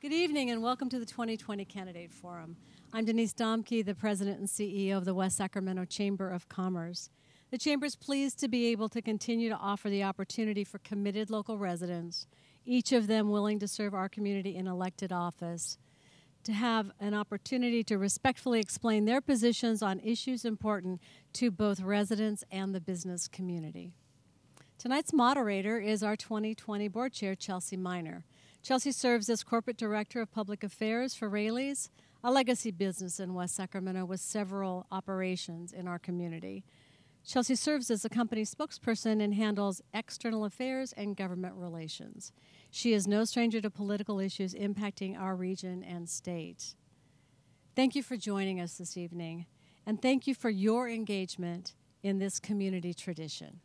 Good evening and welcome to the 2020 Candidate Forum. I'm Denise Domke, the President and CEO of the West Sacramento Chamber of Commerce. The Chamber is pleased to be able to continue to offer the opportunity for committed local residents, each of them willing to serve our community in elected office, to have an opportunity to respectfully explain their positions on issues important to both residents and the business community. Tonight's moderator is our 2020 Board Chair, Chelsea Minor. Chelsea serves as Corporate Director of Public Affairs for Raley's, a legacy business in West Sacramento with several operations in our community. Chelsea serves as the company spokesperson and handles external affairs and government relations. She is no stranger to political issues impacting our region and state. Thank you for joining us this evening, and thank you for your engagement in this community tradition.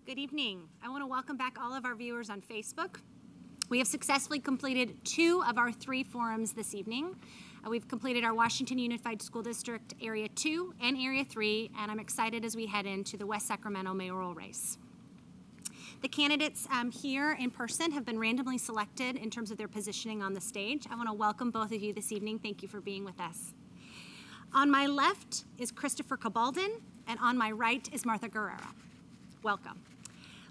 Good evening. I want to welcome back all of our viewers on Facebook. We have successfully completed 2 of our 3 forums this evening. We've completed our Washington Unified School District Area 2 and Area 3, and I'm excited as we head into the West Sacramento mayoral race. The candidates here in person have been randomly selected in terms of their positioning on the stage. I want to welcome both of you this evening. Thank you for being with us. On my left is Christopher Cabaldon, and on my right is Martha Guerrero. Welcome.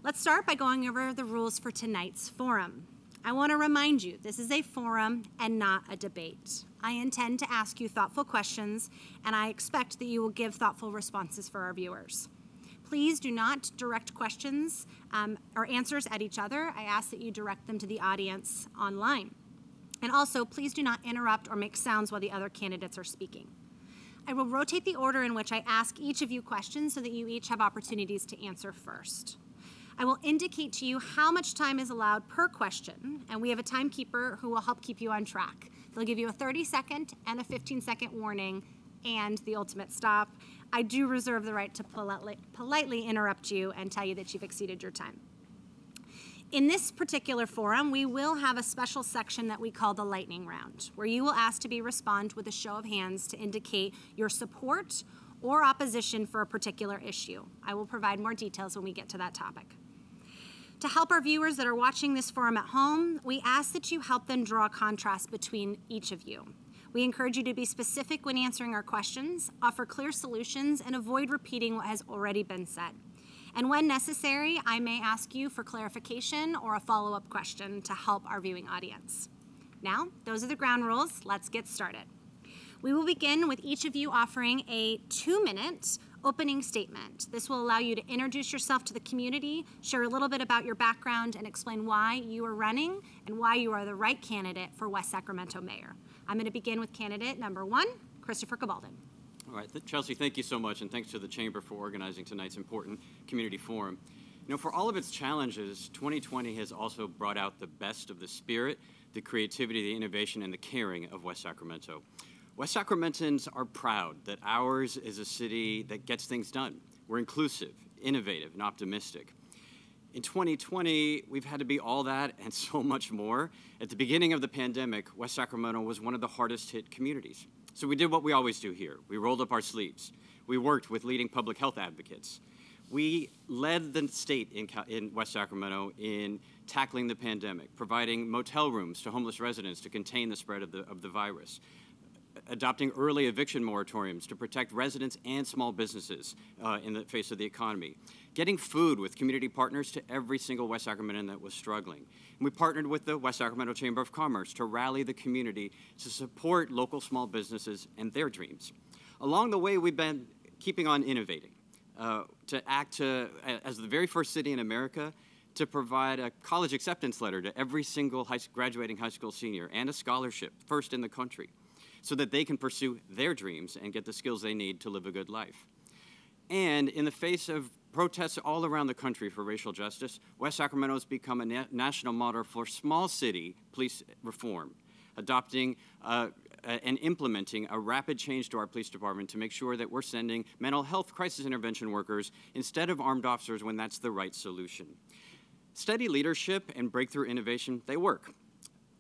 Let's start by going over the rules for tonight's forum. I want to remind you, this is a forum and not a debate. I intend to ask you thoughtful questions, and I expect that you will give thoughtful responses for our viewers. Please do not direct questions or answers at each other. I ask that you direct them to the audience online. And also, please do not interrupt or make sounds while the other candidates are speaking. I will rotate the order in which I ask each of you questions so that you each have opportunities to answer first. I will indicate to you how much time is allowed per question, and we have a timekeeper who will help keep you on track. They'll give you a 30-second and a 15-second warning and the ultimate stop. I do reserve the right to politely interrupt you and tell you that you've exceeded your time. In this particular forum, we will have a special section that we call the lightning round, where you will ask to respond with a show of hands to indicate your support or opposition for a particular issue. I will provide more details when we get to that topic. To help our viewers that are watching this forum at home, we ask that you help them draw a contrast between each of you. We encourage you to be specific when answering our questions, offer clear solutions, and avoid repeating what has already been said. And when necessary, I may ask you for clarification or a follow-up question to help our viewing audience. Now, those are the ground rules. Let's get started. We will begin with each of you offering a 2-minute opening statement. This will allow you to introduce yourself to the community, share a little bit about your background, and explain why you are running and why you are the right candidate for West Sacramento Mayor. I'm going to begin with candidate number 1, Christopher Cabaldon. All right, Chelsea, thank you so much, and thanks to the Chamber for organizing tonight's important community forum. You know, for all of its challenges, 2020 has also brought out the best of the spirit, the creativity, the innovation, and the caring of West Sacramento. West Sacramentans are proud that ours is a city that gets things done. We're inclusive, innovative, and optimistic. In 2020, we've had to be all that and so much more. At the beginning of the pandemic, West Sacramento was one of the hardest hit communities. So we did what we always do here. We rolled up our sleeves. We worked with leading public health advocates. We led the state in West Sacramento in tackling the pandemic, providing motel rooms to homeless residents to contain the spread of the virus, adopting early eviction moratoriums to protect residents and small businesses in the face of the economy, getting food with community partners to every single West Sacramentan that was struggling. And we partnered with the West Sacramento Chamber of Commerce to rally the community to support local small businesses and their dreams. Along the way, we've been keeping on innovating as the very first city in America to provide a college acceptance letter to every single graduating high school senior and a scholarship, first in the country, so that they can pursue their dreams and get the skills they need to live a good life. And in the face of protests all around the country for racial justice, West Sacramento has become a national model for small city police reform, adopting and implementing a rapid change to our police department to make sure that we're sending mental health crisis intervention workers instead of armed officers when that's the right solution. Steady leadership and breakthrough innovation, they work.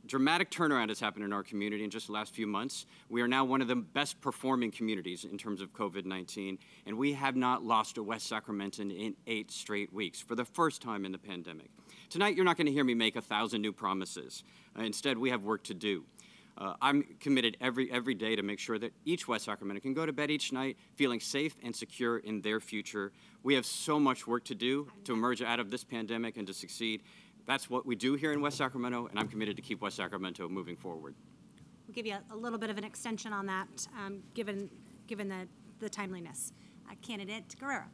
dramatic turnaround has happened in our community in just the last few months. We are now one of the best performing communities in terms of COVID-19, and we have not lost a West Sacramentan in 8 straight weeks for the first time in the pandemic. Tonight, you're not going to hear me make 1,000 new promises. Instead, we have work to do. I'm committed every day to make sure that each West Sacramento can go to bed each night feeling safe and secure in their future. We have so much work to do to emerge out of this pandemic and to succeed. That's what we do here in West Sacramento, and I'm committed to keep West Sacramento moving forward. We'll give you a little bit of an extension on that, given the timeliness. Candidate Guerrero.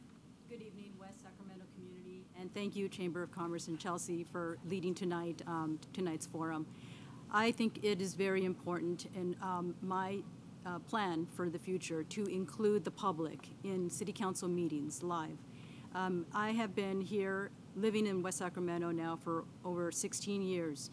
Good evening, West Sacramento community, and thank you, Chamber of Commerce and Chelsea, for leading tonight's forum. I think it is very important in my plan for the future to include the public in City Council meetings live. I have been here living in West Sacramento now for over 16 years,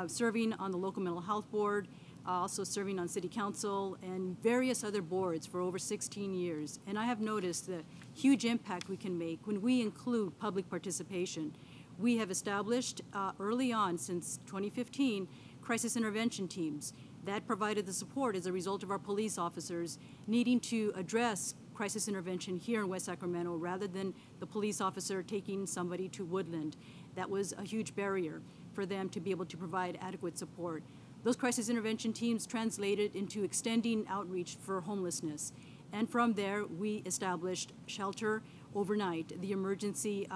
serving on the local mental health board, also serving on City Council and various other boards for over 16 years. And I have noticed the huge impact we can make when we include public participation. We have established early on, since 2015, crisis intervention teams that provided the support as a result of our police officers needing to address crisis intervention here in West Sacramento rather than the police officer taking somebody to Woodland. That was a huge barrier for them to be able to provide adequate support. Those crisis intervention teams translated into extending outreach for homelessness. And from there, we established shelter overnight, the emergency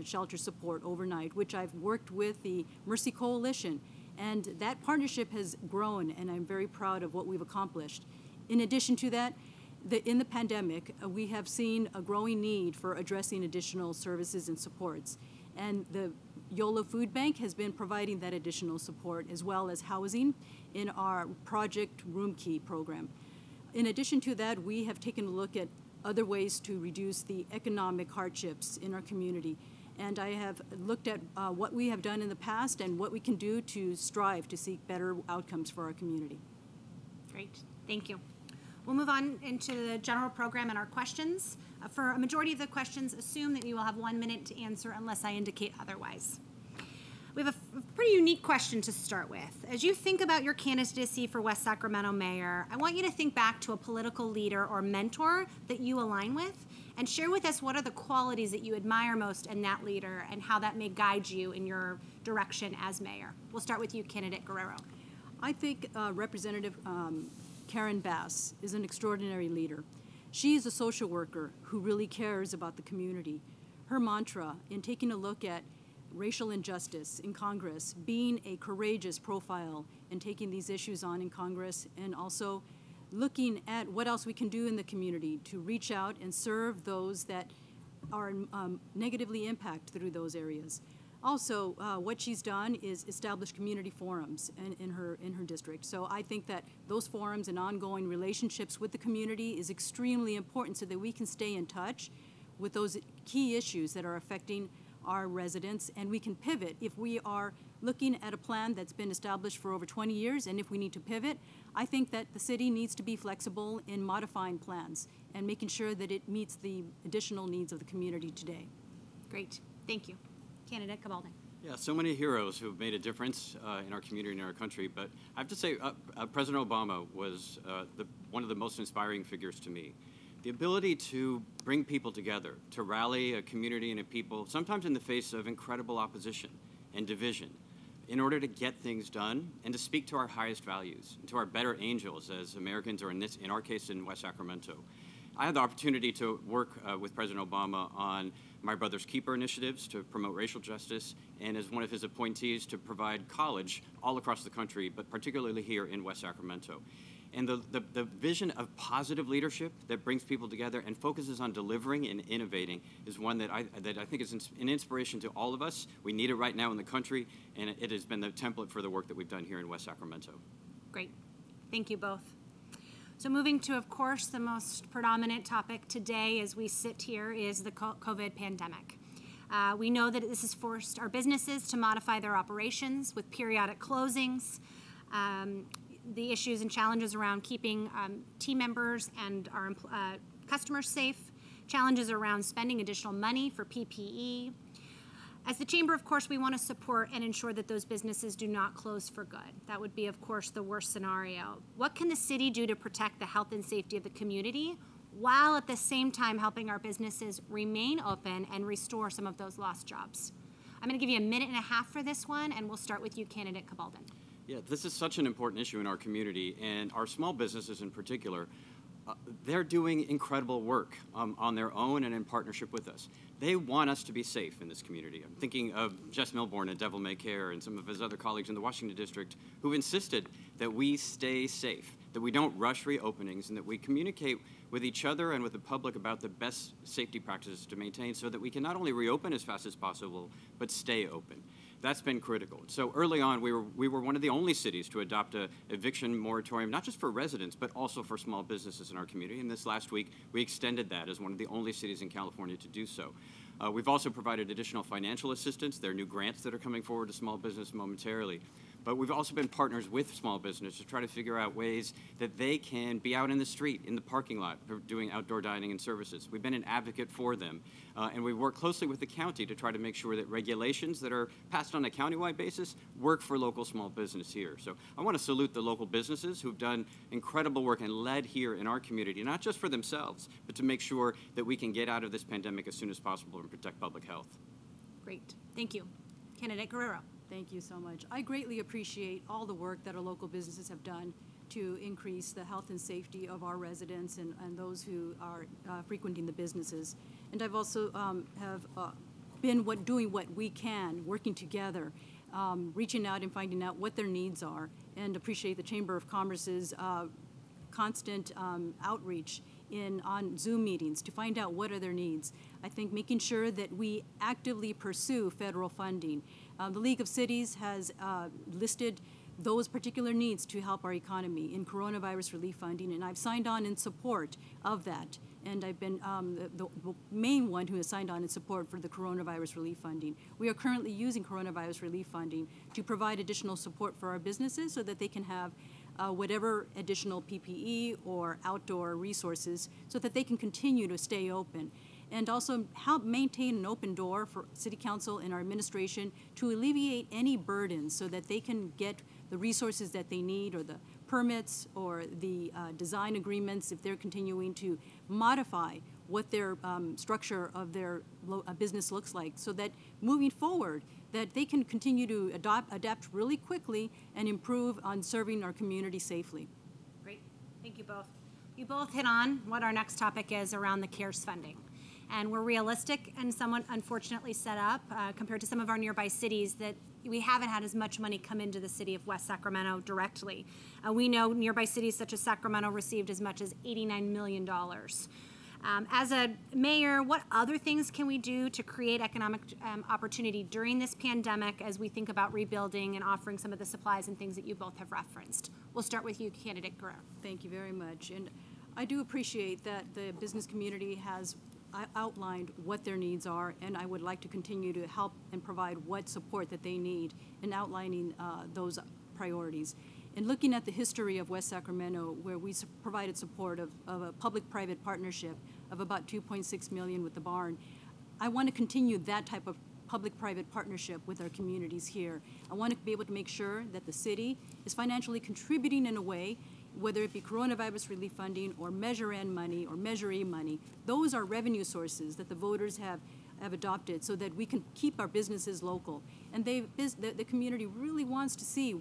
shelter support overnight, which I've worked with the Mercy Coalition. And that partnership has grown, and I'm very proud of what we've accomplished. In addition to that, in the pandemic, we have seen a growing need for addressing additional services and supports. And the YOLO Food Bank has been providing that additional support, as well as housing in our Project Room Key program. In addition to that, we have taken a look at other ways to reduce the economic hardships in our community. And I have looked at what we have done in the past and what we can do to strive to seek better outcomes for our community. Great, thank you. We'll move on into the general program and our questions. For a majority of the questions, assume that you will have 1 minute to answer unless I indicate otherwise. We have a pretty unique question to start with. As you think about your candidacy for West Sacramento Mayor, I want you to think back to a political leader or mentor that you align with and share with us what are the qualities that you admire most in that leader and how that may guide you in your direction as mayor. We'll start with you, candidate Guerrero. I think Representative Karen Bass is an extraordinary leader. She is a social worker who really cares about the community. Her mantra in taking a look at racial injustice in Congress, being a courageous profile and taking these issues on in Congress, and also looking at what else we can do in the community to reach out and serve those that are negatively impacted through those areas. Also, what she's done is establish community forums in her district. So I think that those forums and ongoing relationships with the community is extremely important so that we can stay in touch with those key issues that are affecting our residents, and we can pivot if we are looking at a plan that's been established for over 20 years, and if we need to pivot, I think that the city needs to be flexible in modifying plans and making sure that it meets the additional needs of the community today. Great, thank you. Candidate Cabaldon. Yeah, so many heroes who have made a difference in our community and in our country, but I have to say President Obama was one of the most inspiring figures to me. The ability to bring people together, to rally a community and a people, sometimes in the face of incredible opposition and division, in order to get things done and to speak to our highest values, and to our better angels as Americans, or in our case in West Sacramento. I had the opportunity to work with President Obama on My Brother's Keeper initiatives to promote racial justice, and as one of his appointees to provide college all across the country, but particularly here in West Sacramento. And the vision of positive leadership that brings people together and focuses on delivering and innovating is one that I think is an inspiration to all of us. We need it right now in the country, and it has been the template for the work that we've done here in West Sacramento. Great. Thank you both. So moving to, of course, the most predominant topic today as we sit here is the COVID pandemic. We know that this has forced our businesses to modify their operations with periodic closings, the issues and challenges around keeping team members and our customers safe, challenges around spending additional money for PPE. As the Chamber, of course, we want to support and ensure that those businesses do not close for good. That would be, of course, the worst scenario. What can the city do to protect the health and safety of the community while at the same time helping our businesses remain open and restore some of those lost jobs? I'm going to give you a minute and a half for this one, and we'll start with you, candidate Cabaldon. Yeah, this is such an important issue in our community, and our small businesses in particular, they're doing incredible work on their own and in partnership with us. They want us to be safe in this community. I'm thinking of Jess Milborn at Devil May Care and some of his other colleagues in the Washington District who've insisted that we stay safe, that we don't rush reopenings, and that we communicate with each other and with the public about the best safety practices to maintain so that we can not only reopen as fast as possible, but stay open. That's been critical. So early on, we were one of the only cities to adopt an eviction moratorium, not just for residents, but also for small businesses in our community. And this last week, we extended that as one of the only cities in California to do so. We've also provided additional financial assistance. There are new grants that are coming forward to small business momentarily. But we've also been partners with small business to try to figure out ways that they can be out in the street, in the parking lot, doing outdoor dining and services. We've been an advocate for them. And we work closely with the county to try to make sure that regulations that are passed on a countywide basis work for local small business here. So I want to salute the local businesses who've done incredible work and led here in our community, not just for themselves, but to make sure that we can get out of this pandemic as soon as possible and protect public health. Great. Thank you. Candidate Guerrero. Thank you so much. I greatly appreciate all the work that our local businesses have done to increase the health and safety of our residents and those who are frequenting the businesses. And I've also been doing what we can, working together, reaching out and finding out what their needs are, and appreciate the Chamber of Commerce's constant outreach on Zoom meetings to find out what are their needs. I think making sure that we actively pursue federal funding. The League of Cities has listed those particular needs to help our economy in coronavirus relief funding, and I've signed on in support of that. And I've been the main one who has signed on in support for the coronavirus relief funding. We are currently using coronavirus relief funding to provide additional support for our businesses so that they can have whatever additional PPE or outdoor resources so that they can continue to stay open. And also help maintain an open door for City Council and our administration to alleviate any burdens so that they can get the resources that they need, or the permits or the design agreements if they're continuing to modify what their structure of their business looks like, so that moving forward that they can continue to adapt really quickly and improve on serving our community safely. Great. Thank you both. You both hit on what our next topic is around the CARES funding. And we're realistic and somewhat unfortunately set up compared to some of our nearby cities that we haven't had as much money come into the city of West Sacramento directly. We know nearby cities such as Sacramento received as much as $89 million. As a mayor, what other things can we do to create economic opportunity during this pandemic as we think about rebuilding and offering some of the supplies and things that you both have referenced? We'll start with you, candidate Guerrero. Thank you very much. And I do appreciate that the business community has outlined what their needs are, and I would like to continue to help and provide what support that they need in outlining those priorities. In looking at the history of West Sacramento, where we provided support of a public-private partnership of about $2.6 million with the barn, I want to continue that type of public-private partnership with our communities here. I want to be able to make sure that the city is financially contributing in a way, whether it be coronavirus relief funding or Measure N money or Measure E money. Those are revenue sources that the voters have adopted so that we can keep our businesses local. And the community really wants to see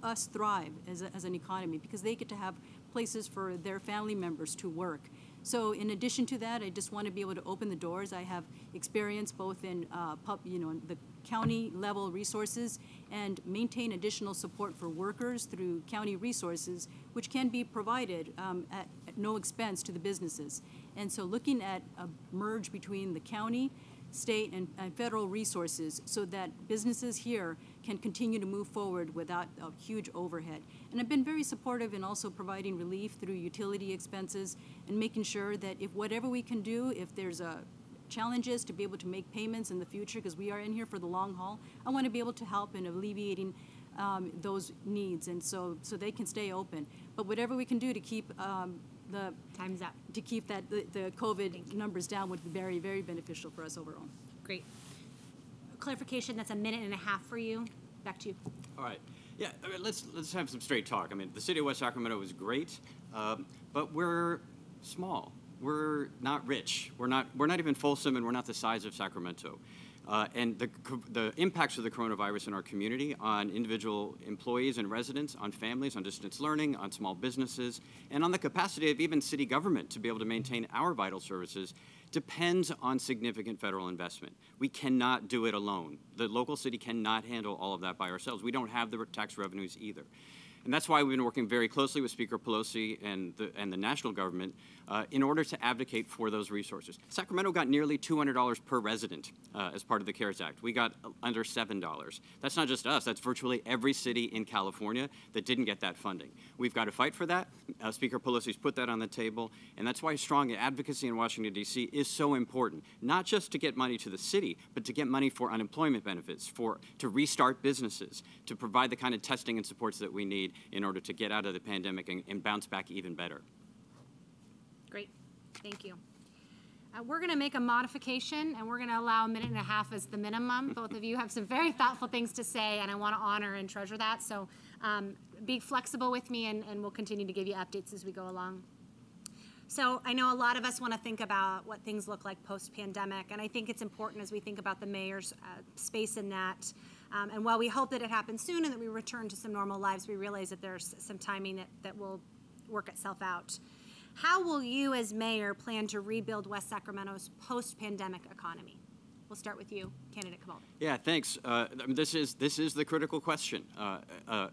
us thrive as an economy because they get to have places for their family members to work. So in addition to that, I just want to be able to open the doors. I have experience both in the county level resources and maintain additional support for workers through county resources, which can be provided at no expense to the businesses. And so looking at a merge between the county, state, and federal resources so that businesses here can continue to move forward without a huge overhead. And I've been very supportive in also providing relief through utility expenses and making sure that if whatever we can do, if there's challenges to be able to make payments in the future, because we are in here for the long haul, I want to be able to help in alleviating those needs, and so they can stay open. But whatever we can do to keep Time's up. to keep the COVID numbers down would be very, very beneficial for us overall. Great. clarification, that's a minute and a half for you. Back to you. All right. Yeah, let's have some straight talk. I mean, the city of West Sacramento is great, but we're small. We're not rich. We're not even Folsom, and we're not the size of Sacramento. And the impacts of the coronavirus in our community on individual employees and residents, on families, on distance learning, on small businesses, and on the capacity of even city government to be able to maintain our vital services depends on significant federal investment. We cannot do it alone. The local city cannot handle all of that by ourselves. We don't have the tax revenues either. And that's why we've been working very closely with Speaker Pelosi and the national government in order to advocate for those resources. Sacramento got nearly $200 per resident as part of the CARES Act. We got under $7. That's not just us. That's virtually every city in California that didn't get that funding. We've got to fight for that. Speaker Pelosi's put that on the table, and that's why strong advocacy in Washington, D.C. is so important, not just to get money to the city, but to get money for unemployment benefits, to restart businesses, to provide the kind of testing and supports that we need in order to get out of the pandemic and bounce back even better. Great. Thank you. We're going to make a modification, and we're going to allow a minute and a half as the minimum. Both of you have some very thoughtful things to say, and I want to honor and treasure that. So be flexible with me, and we'll continue to give you updates as we go along. So I know a lot of us want to think about what things look like post-pandemic, and I think it's important as we think about the mayor's space in that. And while we hope that it happens soon and that we return to some normal lives, we realize that there's some timing that will work itself out. How will you as mayor plan to rebuild West Sacramento's post-pandemic economy? We'll start with you, candidate Cabaldo. Yeah, thanks. This is the critical question.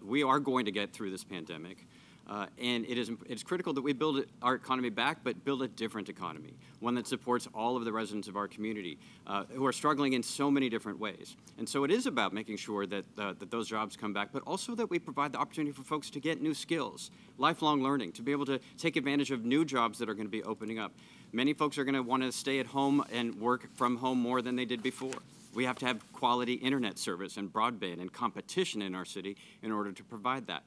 We are going to get through this pandemic. And it's critical that we build our economy back, but build a different economy, one that supports all of the residents of our community who are struggling in so many different ways. And so it is about making sure that those jobs come back, but also that we provide the opportunity for folks to get new skills, lifelong learning, to be able to take advantage of new jobs that are going to be opening up. Many folks are going to want to stay at home and work from home more than they did before. We have to have quality internet service and broadband and competition in our city in order to provide that.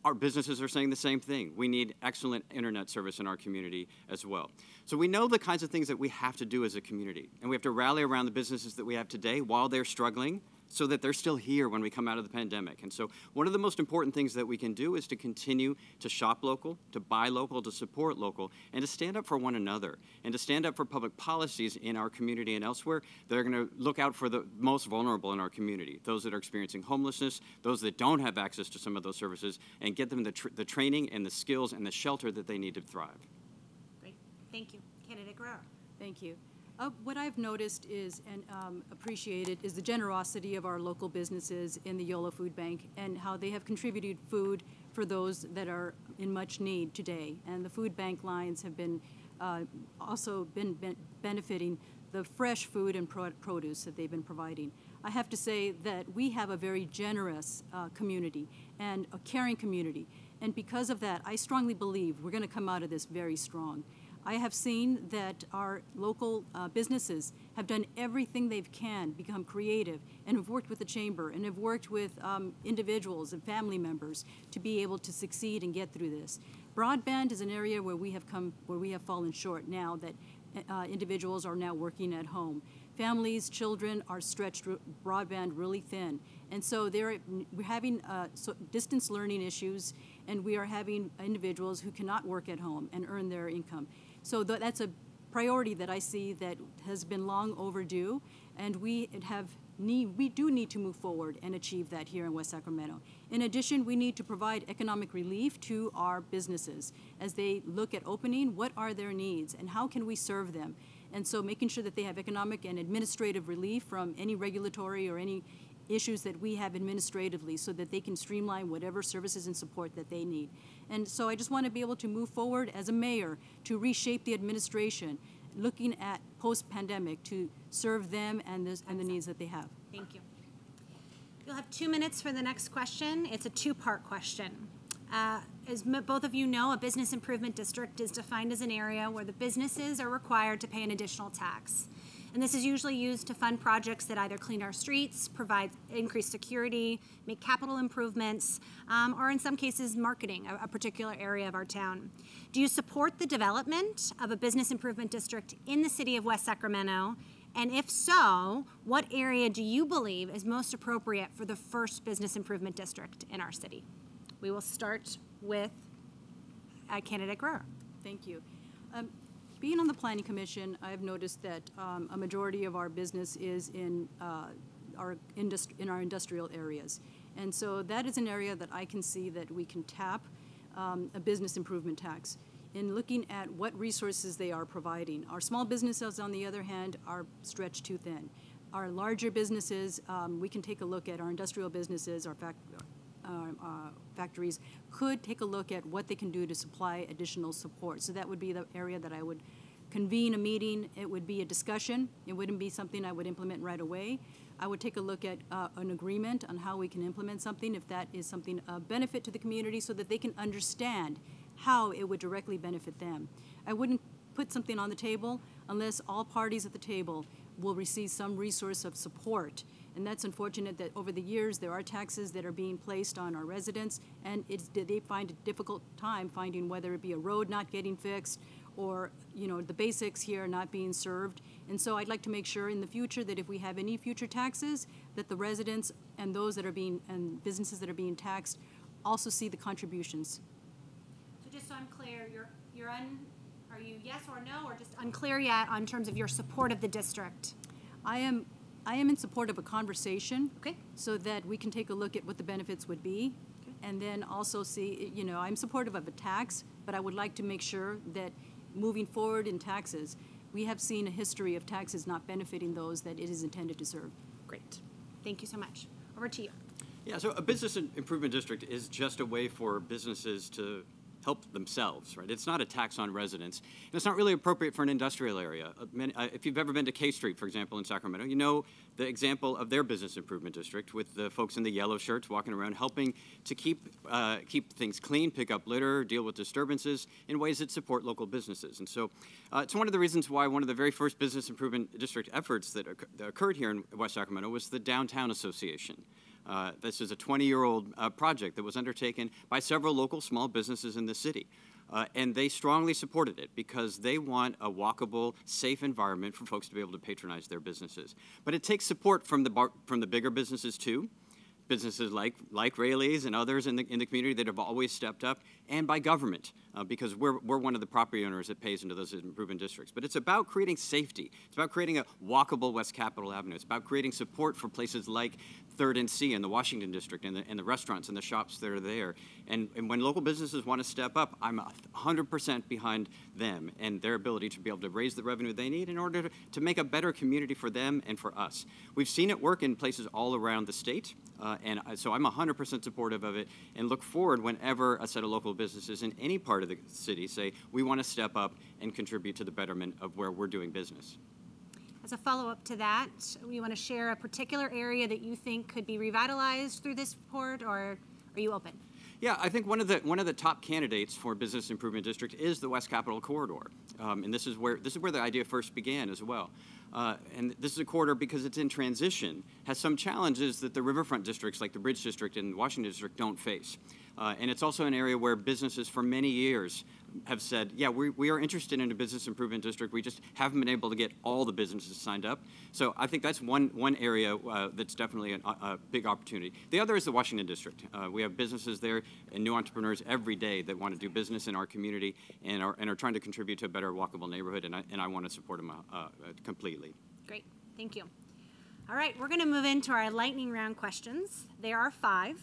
Our businesses are saying the same thing. We need excellent internet service in our community as well. So we know the kinds of things that we have to do as a community, and we have to rally around the businesses that we have today while they're struggling so that they're still here when we come out of the pandemic. And so one of the most important things that we can do is to continue to shop local, to buy local, to support local, and to stand up for one another, and to stand up for public policies in our community and elsewhere that are going to look out for the most vulnerable in our community, those that are experiencing homelessness, those that don't have access to some of those services, and get them the training and the skills and the shelter that they need to thrive. Great. Thank you. Candidate Guerrero. Thank you. What I've noticed is, and appreciated, is the generosity of our local businesses in the YOLO Food Bank and how they have contributed food for those that are in much need today. And the food bank lines have been also been benefiting the fresh food and produce that they've been providing. I have to say that we have a very generous community and a caring community. And because of that, I strongly believe we're going to come out of this very strong. I have seen that our local businesses have done everything they can, become creative, and have worked with the chamber and have worked with individuals and family members to be able to succeed and get through this. Broadband is an area where we have fallen short now that individuals are now working at home. Families, children are stretched broadband really thin. And so we're having distance learning issues, and we are having individuals who cannot work at home and earn their income. So that's a priority that I see that has been long overdue, and we do need to move forward and achieve that here in West Sacramento. In addition, we need to provide economic relief to our businesses as they look at opening. What are their needs, and how can we serve them? And so making sure that they have economic and administrative relief from any regulatory or any issues that we have administratively so that they can streamline whatever services and support that they need. And so I just want to be able to move forward as a mayor to reshape the administration, looking at post-pandemic to serve them and the needs that they have. Thank you. You'll have 2 minutes for the next question. It's a two-part question. As both of you know, a business improvement district is defined as an area where the businesses are required to pay an additional tax. And this is usually used to fund projects that either clean our streets, provide increased security, make capital improvements, or in some cases marketing a particular area of our town. Do you support the development of a business improvement district in the city of West Sacramento? And if so, what area do you believe is most appropriate for the first business improvement district in our city? We will start with candidate Guerrero. Thank you. Being on the Planning Commission, I've noticed that a majority of our business is in our industrial areas. And so that is an area that I can see that we can tap a business improvement tax in looking at what resources they are providing. Our small businesses, on the other hand, are stretched too thin. Our larger businesses, we can take a look at our industrial businesses, our factories, could take a look at what they can do to supply additional support. So that would be the area that I would convene a meeting. It would be a discussion. It wouldn't be something I would implement right away. I would take a look at an agreement on how we can implement something, if that is something of benefit to the community, so that they can understand how it would directly benefit them. I wouldn't put something on the table unless all parties at the table will receive some resource of support. And that's unfortunate that over the years there are taxes that are being placed on our residents, and they find a difficult time finding whether it be a road not getting fixed or the basics here not being served. And so I'd like to make sure in the future that if we have any future taxes, that the residents and those that are and businesses that are being taxed also see the contributions. So just so I'm clear, are you yes or no, or just unclear yet on terms of your support of the district? I am in support of a conversation, okay, so that we can take a look at what the benefits would be, okay, and then also see, I'm supportive of a tax, but I would like to make sure that moving forward in taxes, we have seen a history of taxes not benefiting those that it is intended to serve. Great. Thank you so much. Over to you. Yeah, so a business improvement district is just a way for businesses to help themselves, right? It's not a tax on residents. And it's not really appropriate for an industrial area. If you've ever been to K Street, for example, in Sacramento, you know the example of their business improvement district with the folks in the yellow shirts walking around helping to keep things clean, pick up litter, deal with disturbances in ways that support local businesses. And so it's one of the reasons why one of the very first business improvement district efforts that occurred here in West Sacramento was the Downtown Association. This is a 20-year-old project that was undertaken by several local small businesses in the city. And they strongly supported it because they want a walkable, safe environment for folks to be able to patronize their businesses. But it takes support from the bigger businesses too. Businesses like Rayleigh's and others in the community that have always stepped up, and by government, because we're one of the property owners that pays into those improvement districts. But it's about creating safety. It's about creating a walkable West Capitol Avenue. It's about creating support for places like 3rd and C in the Washington District and the restaurants and the shops that are there. And when local businesses want to step up, I'm 100% behind them and their ability to be able to raise the revenue they need in order to make a better community for them and for us. We've seen it work in places all around the state. And so I'm 100% supportive of it and look forward whenever a set of local businesses in any part of the city say, we want to step up and contribute to the betterment of where we're doing business. As a follow-up to that, you want to share a particular area that you think could be revitalized through this report, or are you open? Yeah, I think one of the top candidates for business improvement district is the West Capitol Corridor, and this is where the idea first began as well. And this is a corridor because it's in transition, has some challenges that the riverfront districts like the Bridge District and Washington District don't face. And it's also an area where businesses for many years have said, yeah, we are interested in a business improvement district. We just haven't been able to get all the businesses signed up. So I think that's one area that's definitely a big opportunity. The other is the Washington District. We have businesses there and new entrepreneurs every day that want to do business in our community and are trying to contribute to a better walkable neighborhood, and I want to support them completely. Great, thank you. All right, we're going to move into our lightning round questions. There are 5.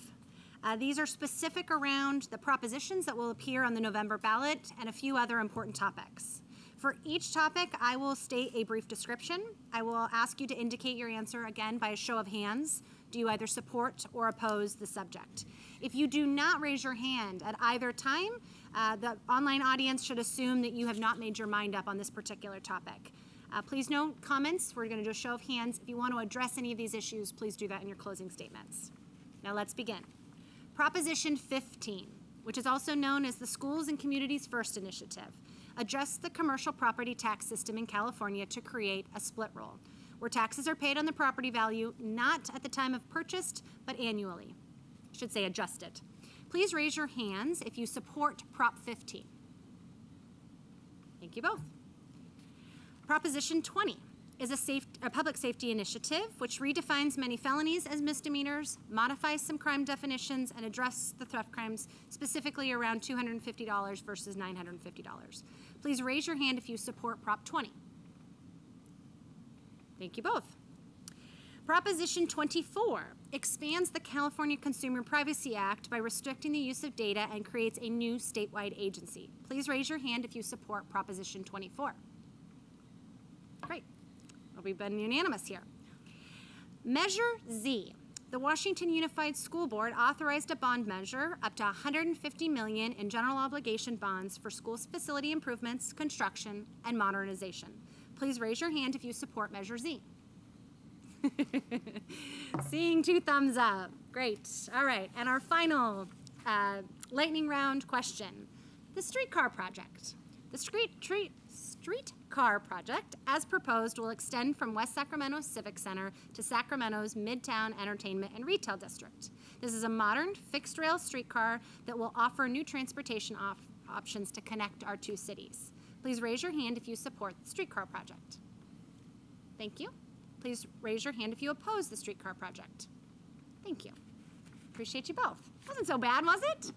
These are specific around the propositions that will appear on the November ballot and a few other important topics. For each topic, I will state a brief description. I will ask you to indicate your answer again by a show of hands. Do you either support or oppose the subject? If you do not raise your hand at either time, the online audience should assume that you have not made your mind up on this particular topic. Please note comments. We're going to do a show of hands. If you want to address any of these issues, please do that in your closing statements. Now let's begin. Proposition 15, which is also known as the Schools and Communities First Initiative, adjusts the commercial property tax system in California to create a split roll, where taxes are paid on the property value not at the time of purchase, but annually. I should say adjusted. Please raise your hands if you support Prop 15. Thank you both. Proposition 20 is a public safety initiative which redefines many felonies as misdemeanors, modifies some crime definitions, and addresses the theft crimes specifically around $250 versus $950. Please raise your hand if you support Prop 20. Thank you both. Proposition 24 expands the California Consumer Privacy Act by restricting the use of data and creates a new statewide agency. Please raise your hand if you support Proposition 24. Great. Well, we've been unanimous here. Measure Z. The Washington Unified School Board authorized a bond measure up to $150 million in general obligation bonds for school facility improvements, construction, and modernization. Please raise your hand if you support Measure Z. Seeing 2 thumbs up. Great. All right. And our final lightning round question. The streetcar project. The streetcar project, as proposed, will extend from West Sacramento Civic Center to Sacramento's Midtown Entertainment and Retail District. This is a modern fixed-rail streetcar that will offer new transportation options to connect our 2 cities. Please raise your hand if you support the streetcar project. Thank you. Please raise your hand if you oppose the streetcar project. Thank you. Appreciate you both. Wasn't so bad, was it?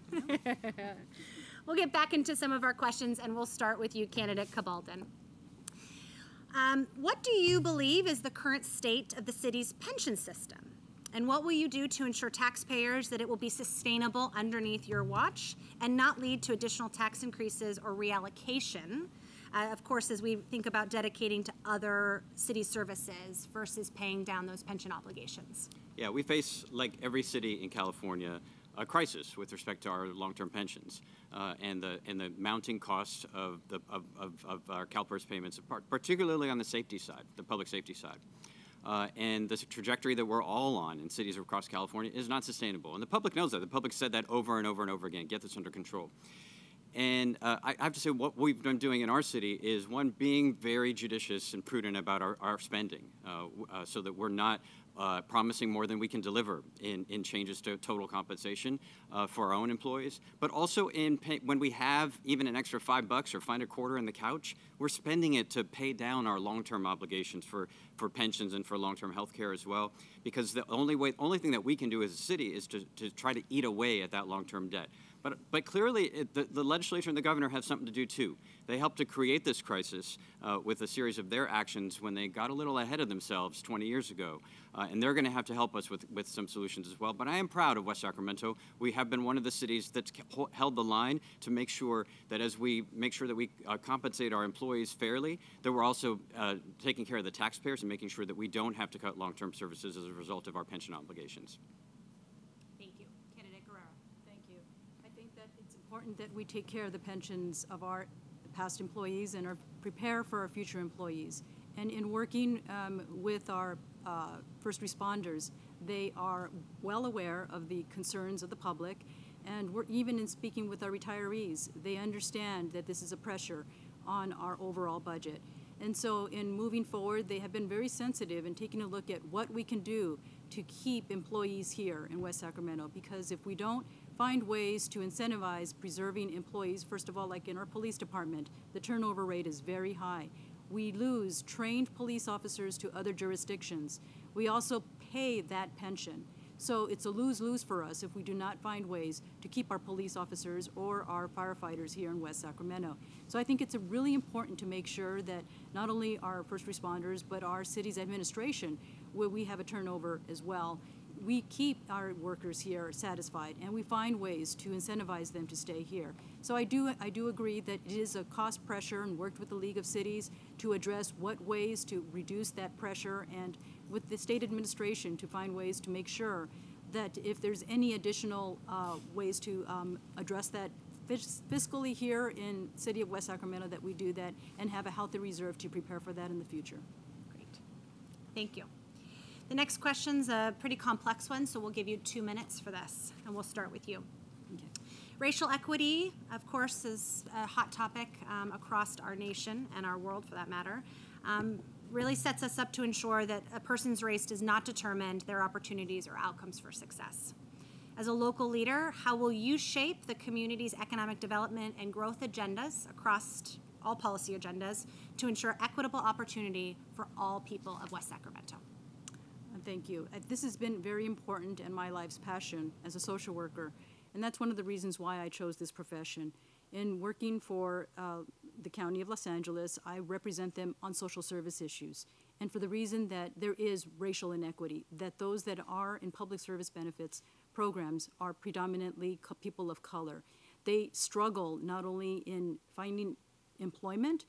We'll get back into some of our questions, and we'll start with you, candidate Cabalden. What do you believe is the current state of the city's pension system? And what will you do to ensure taxpayers that it will be sustainable underneath your watch and not lead to additional tax increases or reallocation? Of course, as we think about dedicating to other city services versus paying down those pension obligations. Yeah, we face, like every city in California, a crisis with respect to our long-term pensions and the mounting costs of our CalPERS payments, particularly on the safety side, the public safety side. And the trajectory that we're all on in cities across California is not sustainable. And the public knows that. The public said that over and over and over again, get this under control. And I have to say what we've been doing in our city is, one, being very judicious and prudent about our spending so that we're not promising more than we can deliver in changes to total compensation for our own employees, but also when we have even an extra $5 or find a quarter in the couch, we're spending it to pay down our long-term obligations for pensions and for long-term health care as well, because the only thing that we can do as a city is to try to eat away at that long-term debt. But clearly, the legislature and the governor have something to do, too. They helped to create this crisis with a series of their actions when they got a little ahead of themselves 20 years ago. And they're going to have to help us with some solutions as well. But I am proud of West Sacramento. We have been one of the cities that's held the line to make sure that as we make sure that we compensate our employees fairly, that we're also taking care of the taxpayers and making sure that we don't have to cut long-term services as a result of our pension obligations. Important that we take care of the pensions of our past employees and are prepare for our future employees. And in working with our first responders, they are well aware of the concerns of the public, and we're even in speaking with our retirees, they understand that this is a pressure on our overall budget. And so in moving forward, they have been very sensitive in taking a look at what we can do to keep employees here in West Sacramento, because if we don't find ways to incentivize preserving employees, first of all, like in our police department, the turnover rate is very high. We lose trained police officers to other jurisdictions. We also pay that pension. So it's a lose-lose for us if we do not find ways to keep our police officers or our firefighters here in West Sacramento. So I think it's really important to make sure that not only our first responders, but our city's administration, where we have a turnover as well, we keep our workers here satisfied, and we find ways to incentivize them to stay here. So I do agree that it is a cost pressure, and worked with the League of Cities to address what ways to reduce that pressure, and with the state administration to find ways to make sure that if there's any additional ways to address that fiscally here in the city of West Sacramento, that we do that and have a healthy reserve to prepare for that in the future. Great. Thank you. The next question's a pretty complex one, so we'll give you 2 minutes for this, and we'll start with you. Okay. Racial equity, of course, is a hot topic across our nation and our world, for that matter. Really sets us up to ensure that a person's race does not determine their opportunities or outcomes for success. As a local leader, how will you shape the community's economic development and growth agendas across all policy agendas to ensure equitable opportunity for all people of West Sacramento. Thank you. This has been very important and my life's passion as a social worker, and that's one of the reasons why I chose this profession. In working for the County of Los Angeles, I represent them on social service issues, and for the reason that there is racial inequity, that those that are in public service benefits programs are predominantly people of color. They struggle not only in finding employment,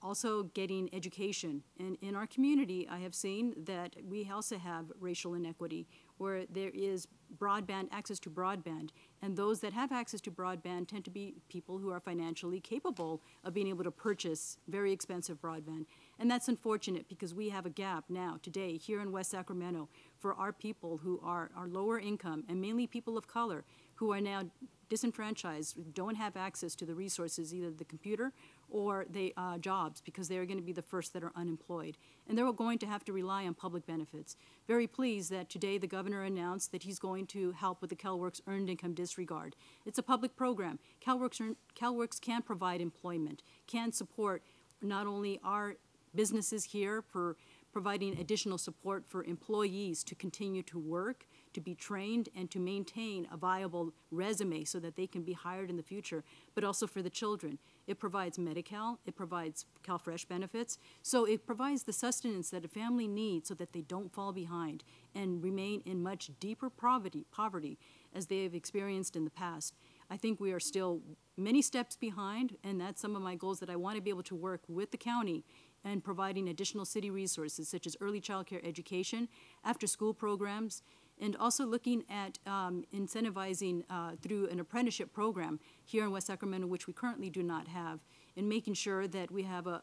also getting education. And in our community, I have seen that we also have racial inequity, where there is broadband, access to broadband, and those that have access to broadband tend to be people who are financially capable of being able to purchase very expensive broadband. And that's unfortunate because we have a gap now, today, here in West Sacramento, for our people who are lower income, and mainly people of color, who are now disenfranchised, don't have access to the resources, either the computer or the jobs, because they're going to be the first that are unemployed. And they're going to have to rely on public benefits. Very pleased that today the governor announced that he's going to help with the CalWORKs Earned Income Disregard. It's a public program. CalWORKs can provide employment, can support not only our businesses here for providing additional support for employees to continue to work, to be trained, and to maintain a viable resume so that they can be hired in the future, but also for the children. It provides Medi-Cal, it provides CalFresh benefits, so it provides the sustenance that a family needs so that they don't fall behind and remain in much deeper poverty as they have experienced in the past. I think we are still many steps behind, and that's some of my goals, that I want to be able to work with the county and providing additional city resources such as early child care education, after-school programs, and also looking at incentivizing through an apprenticeship program here in West Sacramento, which we currently do not have, and making sure that we have a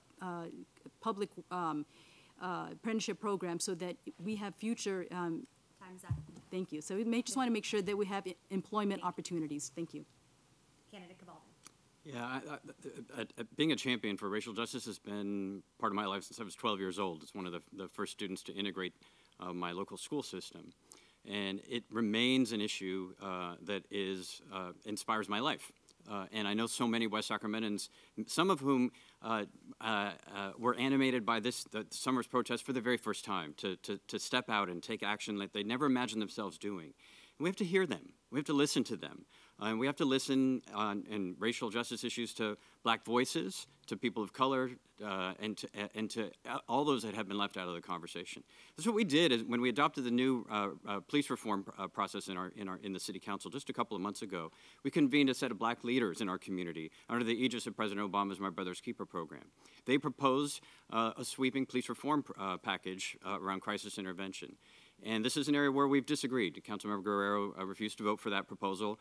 public apprenticeship program so that we have future. Time's up. Thank you. So we may just want to make sure that we have employment opportunities. Thank you. Candidate Cabaldo. Yeah, being a champion for racial justice has been part of my life since I was 12 years old. It's one of the first students to integrate my local school system. And it remains an issue that inspires my life. And I know so many West Sacramentans, some of whom were animated by the summer's protest for the very first time, to step out and take action that they never imagined themselves doing. And we have to hear them. We have to listen to them. And we have to listen in racial justice issues to black voices, to people of color, and to all those that have been left out of the conversation. That's what we did when we adopted the new police reform process in the city council just a couple of months ago. We convened a set of black leaders in our community under the aegis of President Obama's My Brother's Keeper program. They proposed a sweeping police reform package around crisis intervention. And this is an area where we've disagreed. Councilmember Guerrero refused to vote for that proposal,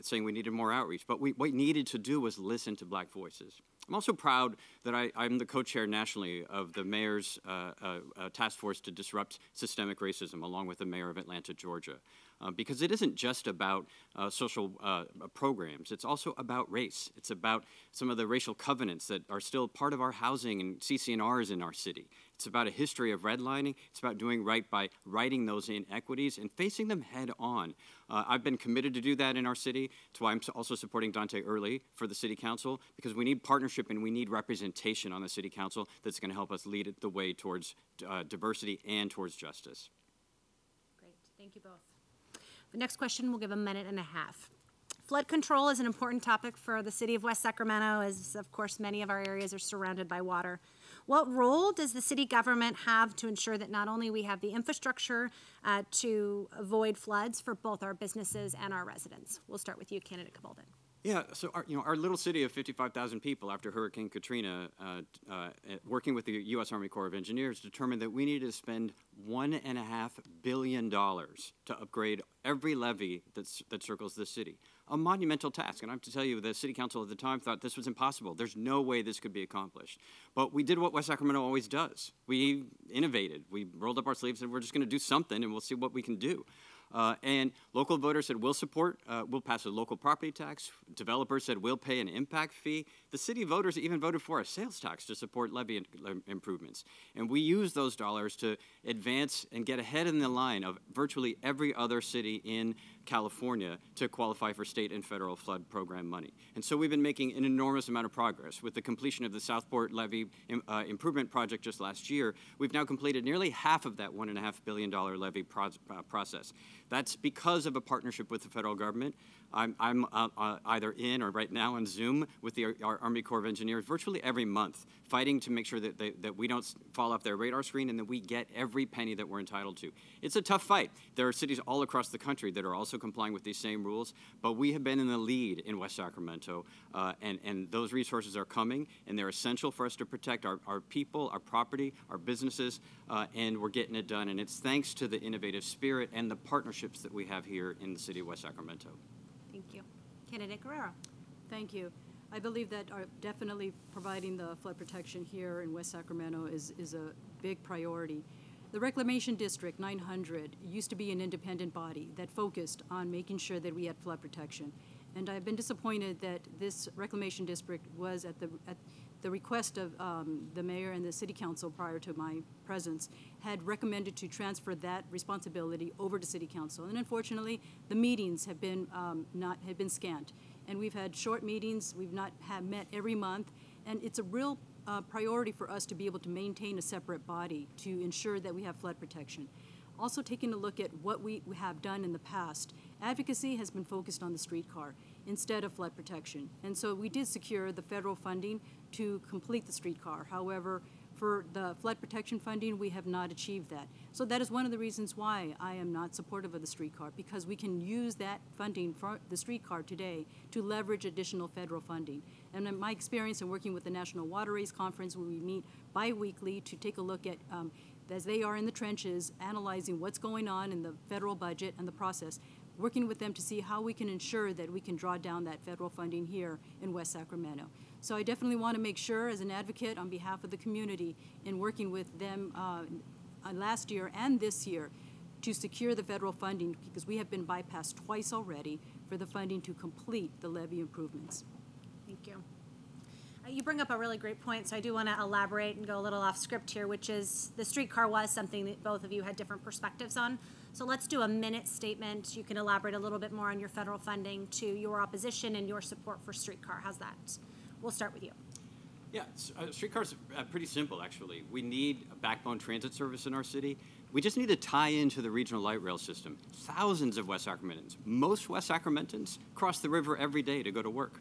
saying we needed more outreach. But what we needed to do was listen to black voices. I'm also proud that I'm the co-chair nationally of the mayor's task force to disrupt systemic racism, along with the mayor of Atlanta, Georgia. Because it isn't just about social programs. It's also about race. It's about some of the racial covenants that are still part of our housing and CC&Rs in our city. It's about a history of redlining. It's about doing right by righting those inequities and facing them head on. I've been committed to do that in our city. That's why I'm also supporting Dante Early for the city council, because we need partnership and we need representation on the city council that's going to help us lead the way towards diversity and towards justice. Great. Thank you both. The next question, we'll give a minute and a half. Flood control is an important topic for the city of West Sacramento, as of course many of our areas are surrounded by water. What role does the city government have to ensure that not only we have the infrastructure to avoid floods for both our businesses and our residents? We'll start with you, candidate Cabaldo. Yeah, so our little city of 55,000 people after Hurricane Katrina, working with the U.S. Army Corps of Engineers, determined that we needed to spend $1.5 billion to upgrade every levee that circles the city. A monumental task, and I have to tell you, the city council at the time thought this was impossible. There's no way this could be accomplished. But we did what West Sacramento always does. We innovated. We rolled up our sleeves and we're just going to do something and we'll see what we can do. And local voters said we'll pass a local property tax. Developers said we'll pay an impact fee. The the city voters even voted for a sales tax to support levee improvements. And we use those dollars to advance and get ahead in the line of virtually every other city in California to qualify for state and federal flood program money. And so we've been making an enormous amount of progress. With the completion of the Southport levee improvement project just last year, we've now completed nearly half of that $1.5 billion levee process. That's because of a partnership with the federal government. I'm either in or right now on Zoom with our Army Corps of Engineers virtually every month, fighting to make sure that we don't fall off their radar screen and that we get every penny that we're entitled to. It's a tough fight. There are cities all across the country that are also complying with these same rules, but we have been in the lead in West Sacramento, and those resources are coming, and they're essential for us to protect our people, our property, our businesses, and we're getting it done. And it's thanks to the innovative spirit and the partnerships that we have here in the city of West Sacramento. Thank you. Candidate Guerrero. Thank you. I believe that definitely providing the flood protection here in West Sacramento is a big priority. The Reclamation District 900 used to be an independent body that focused on making sure that we had flood protection. And I've been disappointed that this Reclamation District was at the request of the mayor and the city council prior to my presence, had recommended to transfer that responsibility over to city council. And unfortunately, the meetings have been have been scant. And we've had short meetings, we've not met every month, and it's a real priority for us to be able to maintain a separate body to ensure that we have flood protection. Also taking a look at what we have done in the past, advocacy has been focused on the streetcar instead of flood protection. And so we did secure the federal funding to complete the streetcar. However, for the flood protection funding, we have not achieved that. So that is one of the reasons why I am not supportive of the streetcar, because we can use that funding for the streetcar today to leverage additional federal funding. And in my experience in working with the National Waterways Conference, where we meet bi-weekly to take a look at, as they are in the trenches, analyzing what's going on in the federal budget and the process, working with them to see how we can ensure that we can draw down that federal funding here in West Sacramento. So I definitely want to make sure, as an advocate on behalf of the community, in working with them last year and this year, to secure the federal funding, because we have been bypassed twice already for the funding to complete the levee improvements. Thank you. You bring up a really great point, so I do want to elaborate and go a little off script here, which is the streetcar was something that both of you had different perspectives on. So let's do a minute statement. You can elaborate a little bit more on your federal funding to your opposition and your support for streetcar. How's that? We'll start with you. Yeah, streetcars are pretty simple, actually. We need a backbone transit service in our city. We just need to tie into the regional light rail system. Thousands of West Sacramentans, most West Sacramentans, cross the river every day to go to work.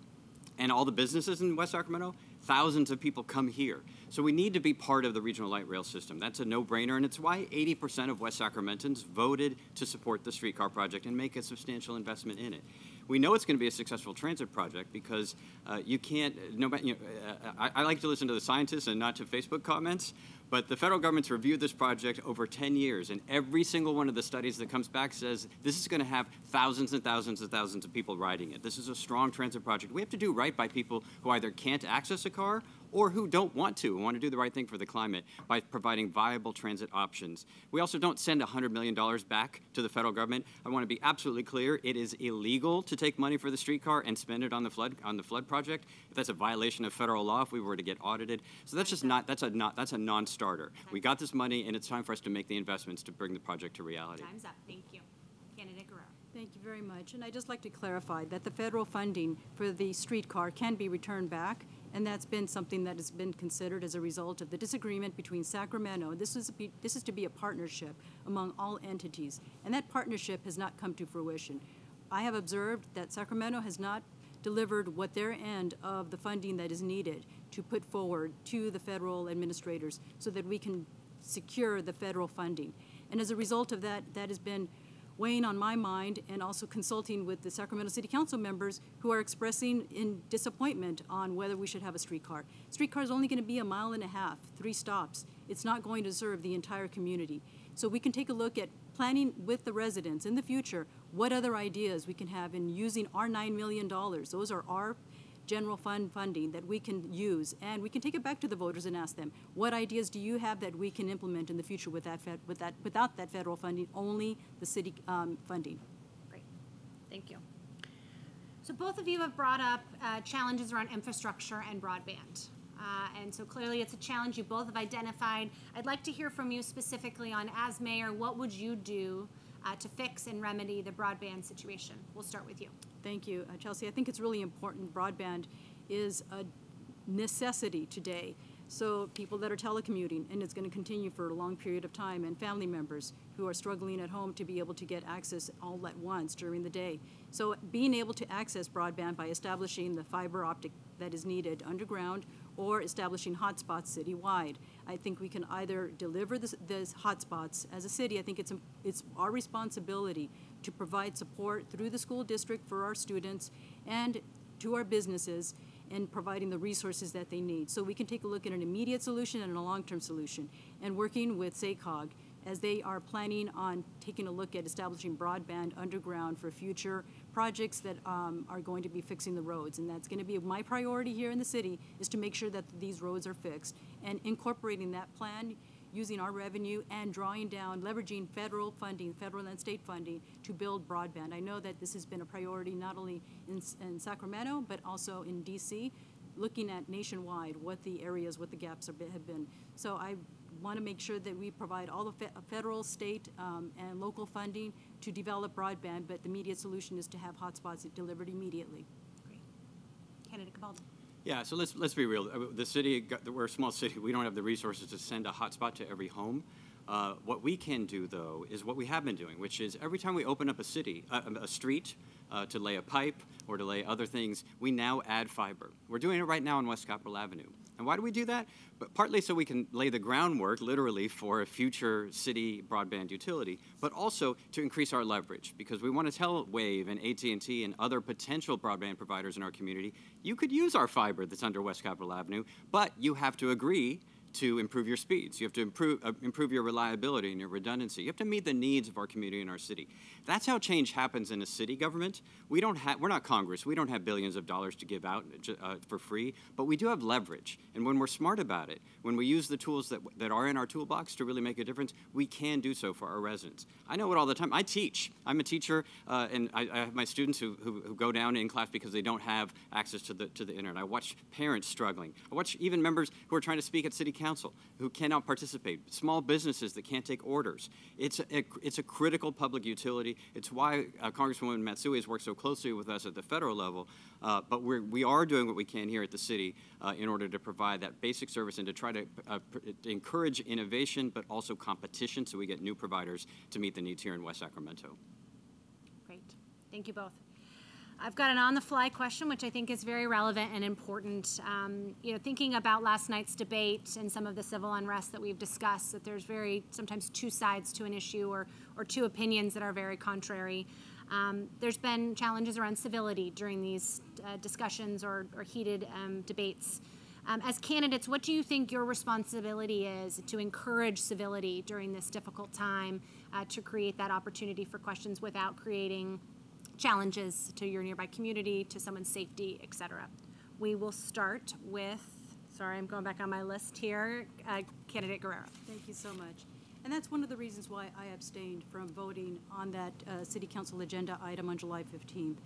And all the businesses in West Sacramento, thousands of people come here. So we need to be part of the regional light rail system. That's a no-brainer, and it's why 80% of West Sacramentans voted to support the streetcar project and make a substantial investment in it. We know it's going to be a successful transit project because you can't, I like to listen to the scientists and not to Facebook comments, but the federal government's reviewed this project over 10 years, and every single one of the studies that comes back says this is going to have thousands and thousands and thousands of people riding it. This is a strong transit project. We have to do right by people who either can't access a car or who don't want to and want to do the right thing for the climate by providing viable transit options. We also don't send $100 million back to the federal government. I want to be absolutely clear. It is illegal to take money for the streetcar and spend it on the flood project. That's a violation of federal law if we were to get audited. So that's just not, that's a non-starter. We got this money, and it's time for us to make the investments to bring the project to reality. Time's up. Thank you. Candidate Guerrero. Thank you very much. And I'd just like to clarify that the federal funding for the streetcar can be returned back, and that's been something that has been considered as a result of the disagreement between Sacramento. This is to be a partnership among all entities, and that partnership has not come to fruition. I have observed that Sacramento has not delivered what their end of the funding that is needed to put forward to the federal administrators so that we can secure the federal funding. And as a result of that, that has been weighing on my mind, and also consulting with the Sacramento City Council members who are expressing in disappointment on whether we should have a streetcar. Streetcar is only going to be 1.5 miles, 3 stops. It's not going to serve the entire community. So we can take a look at planning with the residents in the future what other ideas we can have in using our $9 million. Those are our general fund funding that we can use, and we can take it back to the voters and ask them, what ideas do you have that we can implement in the future with without that federal funding, only the city funding? Great, thank you. So both of you have brought up challenges around infrastructure and broadband. And so clearly it's a challenge you both have identified. I'd like to hear from you specifically on, as mayor, what would you do to fix and remedy the broadband situation? We'll start with you. Thank you, Chelsea. I think it's really important. Broadband is a necessity today. So people that are telecommuting, and it's going to continue for a long period of time, and family members who are struggling at home to be able to get access all at once during the day. So being able to access broadband by establishing the fiber optic that is needed underground or establishing hotspots citywide. I think we can either deliver these hotspots as a city. I think it's our responsibility to provide support through the school district for our students and to our businesses in providing the resources that they need. So we can take a look at an immediate solution and a long-term solution, and working with SACOG as they are planning on taking a look at establishing broadband underground for future projects that are going to be fixing the roads. And that's going to be my priority here in the city, is to make sure that these roads are fixed, and incorporating that plan using our revenue and drawing down, leveraging federal funding, federal and state funding to build broadband. I know that this has been a priority not only in Sacramento, but also in DC, looking at nationwide what the areas, what the gaps have been. So I want to make sure that we provide all the federal, state, and local funding to develop broadband, but the immediate solution is to have hotspots delivered immediately. Great. Candidate Cabaldo. Yeah, so let's be real. The city, we're a small city. We don't have the resources to send a hotspot to every home. What we can do, though, is what we have been doing, which is every time we open up a street to lay a pipe or to lay other things, we now add fiber. We're doing it right now on West Capitol Avenue. And why do we do that? But partly so we can lay the groundwork, literally, for a future city broadband utility, but also to increase our leverage, because we want to tell Wave and AT&T and other potential broadband providers in our community, you could use our fiber that's under West Capitol Avenue, but you have to agree to improve your speeds. You have to improve your reliability and your redundancy. You have to meet the needs of our community and our city. That's how change happens in a city government. We're not Congress. We don't have billions of dollars to give out for free, but we do have leverage. And when we're smart about it, when we use the tools that are in our toolbox to really make a difference, we can do so for our residents. I know it all the time. I teach. I'm a teacher, and I have my students who go down in class because they don't have access to the internet. I watch parents struggling. I watch even members who are trying to speak at city council who cannot participate, small businesses that can't take orders. It's a critical public utility. It's why Congresswoman Matsui has worked so closely with us at the federal level, but we are doing what we can here at the city in order to provide that basic service and to try to encourage innovation, but also competition, so we get new providers to meet the needs here in West Sacramento. Great. Thank you both. I've got an on-the-fly question, which I think is very relevant and important. Thinking about last night's debate and some of the civil unrest that we've discussed, that there's sometimes two sides to an issue or two opinions that are very contrary. There's been challenges around civility during these discussions or heated debates. As candidates, what do you think your responsibility is to encourage civility during this difficult time, to create that opportunity for questions without creating challenges to your nearby community, to someone's safety, et cetera? We will start with, sorry, I'm going back on my list here, Candidate Guerrero. Thank you so much. And that's one of the reasons why I abstained from voting on that City Council agenda item on July 15th,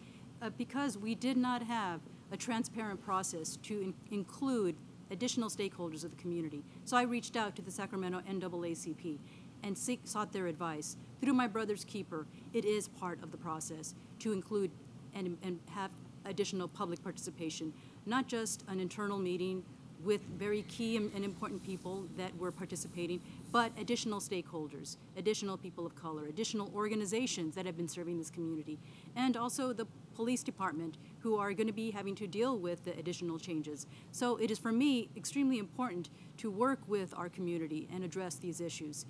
because we did not have a transparent process to include additional stakeholders of the community. So I reached out to the Sacramento NAACP and sought their advice. Through my brother's keeper, it is part of the process to include and have additional public participation, not just an internal meeting with very key and important people that were participating, but additional stakeholders, additional people of color, additional organizations that have been serving this community, and also the police department, who are going to be having to deal with the additional changes. So it is, for me, extremely important to work with our community and address these issues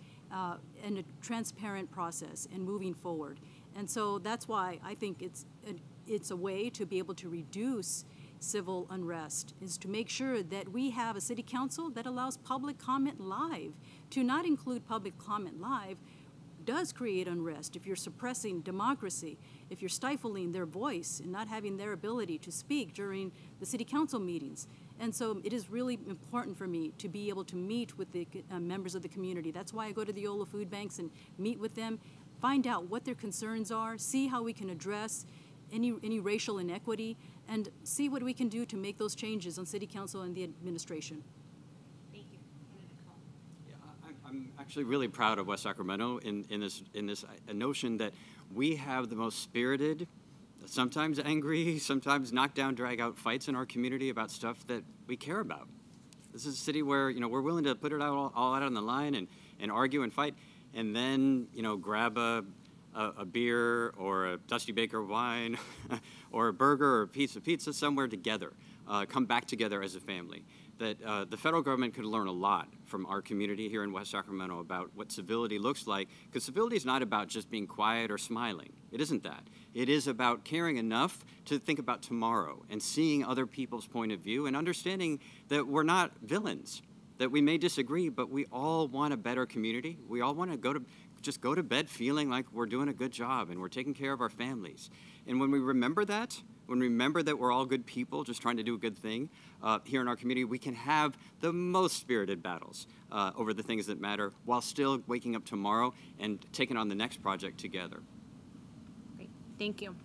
in a transparent process and moving forward. And so that's why I think it's a way to be able to reduce civil unrest, is to make sure that we have a city council that allows public comment live. To not include public comment live does create unrest. If you're suppressing democracy, if you're stifling their voice and not having their ability to speak during the city council meetings. And so it is really important for me to be able to meet with the members of the community. That's why I go to the Yola food banks and meet with them, find out what their concerns are, see how we can address any racial inequity, and see what we can do to make those changes on City Council and the administration. Thank you. Yeah, I'm actually really proud of West Sacramento in this notion that we have the most spirited, sometimes angry, sometimes knockdown, drag out fights in our community about stuff that we care about. This is a city where, you know, we're willing to put it all out on the line and argue and fight, and then, you know, grab a beer or a Dusty Baker wine or a burger or a piece of pizza somewhere together, come back together as a family. That the federal government could learn a lot from our community here in West Sacramento about what civility looks like, because civility is not about just being quiet or smiling. It isn't that. It is about caring enough to think about tomorrow and seeing other people's point of view and understanding that we're not villains, that we may disagree, but we all want a better community. We all want to just go to bed feeling like we're doing a good job and we're taking care of our families. And when we remember that, when we remember that we're all good people just trying to do a good thing here in our community, we can have the most spirited battles over the things that matter while still waking up tomorrow and taking on the next project together. Great, thank you.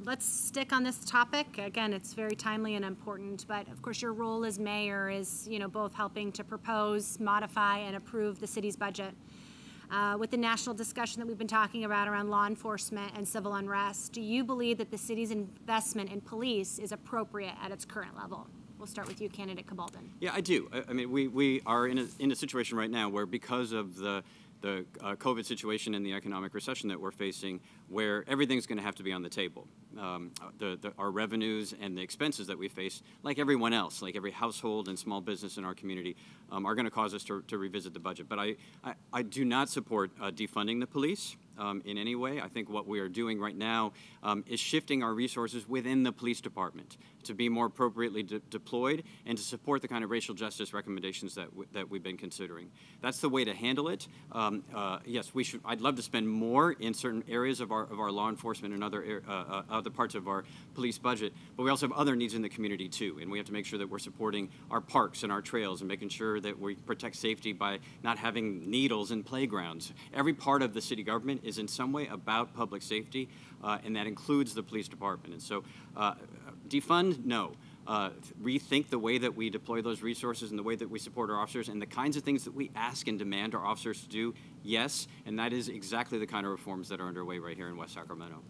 Let's stick on this topic. Again, it's very timely and important, but of course your role as mayor is, you know, both helping to propose, modify, and approve the city's budget. With the national discussion that we've been talking about around law enforcement and civil unrest, do you believe that the city's investment in police is appropriate at its current level? We'll start with you, candidate Cabaldan. Yeah, I do. I mean, we are in a situation right now where, because of the COVID situation and the economic recession that we're facing, where everything's going to have to be on the table. Our revenues and the expenses that we face, like everyone else, like every household and small business in our community, are going to cause us to revisit the budget. But I do not support defunding the police in any way. I think what we are doing right now is shifting our resources within the police department to be more appropriately deployed and to support the kind of racial justice recommendations that we've been considering. That's the way to handle it. Yes, we should. I'd love to spend more in certain areas of our law enforcement and other parts of our police budget, but we also have other needs in the community too, and we have to make sure that we're supporting our parks and our trails and making sure that we protect safety by not having needles in playgrounds. Every part of the city government is in some way about public safety, and that includes the police department. And so, defund, no. Rethink the way that we deploy those resources and the way that we support our officers and the kinds of things that we ask and demand our officers to do, yes, and that is exactly the kind of reforms that are underway right here in West Sacramento.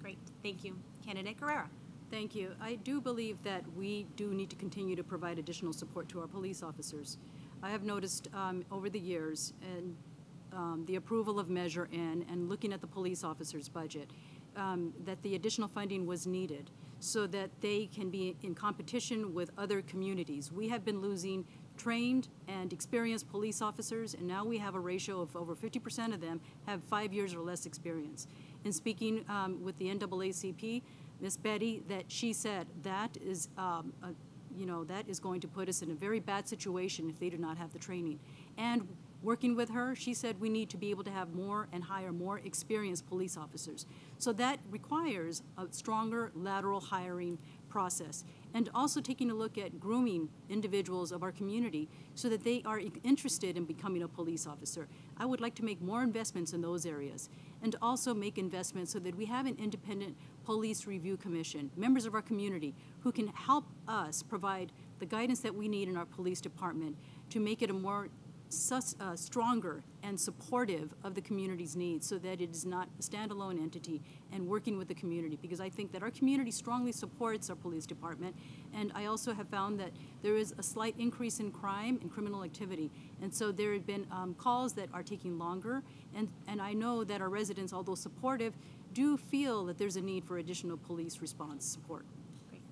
Great, thank you. Candidate Guerrera. Thank you. I do believe that we do need to continue to provide additional support to our police officers. I have noticed over the years, and the approval of Measure N and looking at the police officers' budget, that the additional funding was needed so that they can be in competition with other communities. We have been losing trained and experienced police officers, and now we have a ratio of over 50% of them have 5 years or less experience. In speaking with the NAACP, Ms. Betty, that she said that is, that is going to put us in a very bad situation if they do not have the training. And working with her, she said we need to be able to have more and hire more experienced police officers. So that requires a stronger lateral hiring process. And also taking a look at grooming individuals of our community so that they are interested in becoming a police officer. I would like to make more investments in those areas, and also make investments so that we have an independent police review commission, members of our community who can help us provide the guidance that we need in our police department to make it a more stronger and supportive of the community's needs, so that it is not a standalone entity and working with the community, because I think that our community strongly supports our police department, and I also have found that there is a slight increase in crime and criminal activity, and so there have been calls that are taking longer, and I know that our residents, although supportive, do feel that there's a need for additional police response support. Great,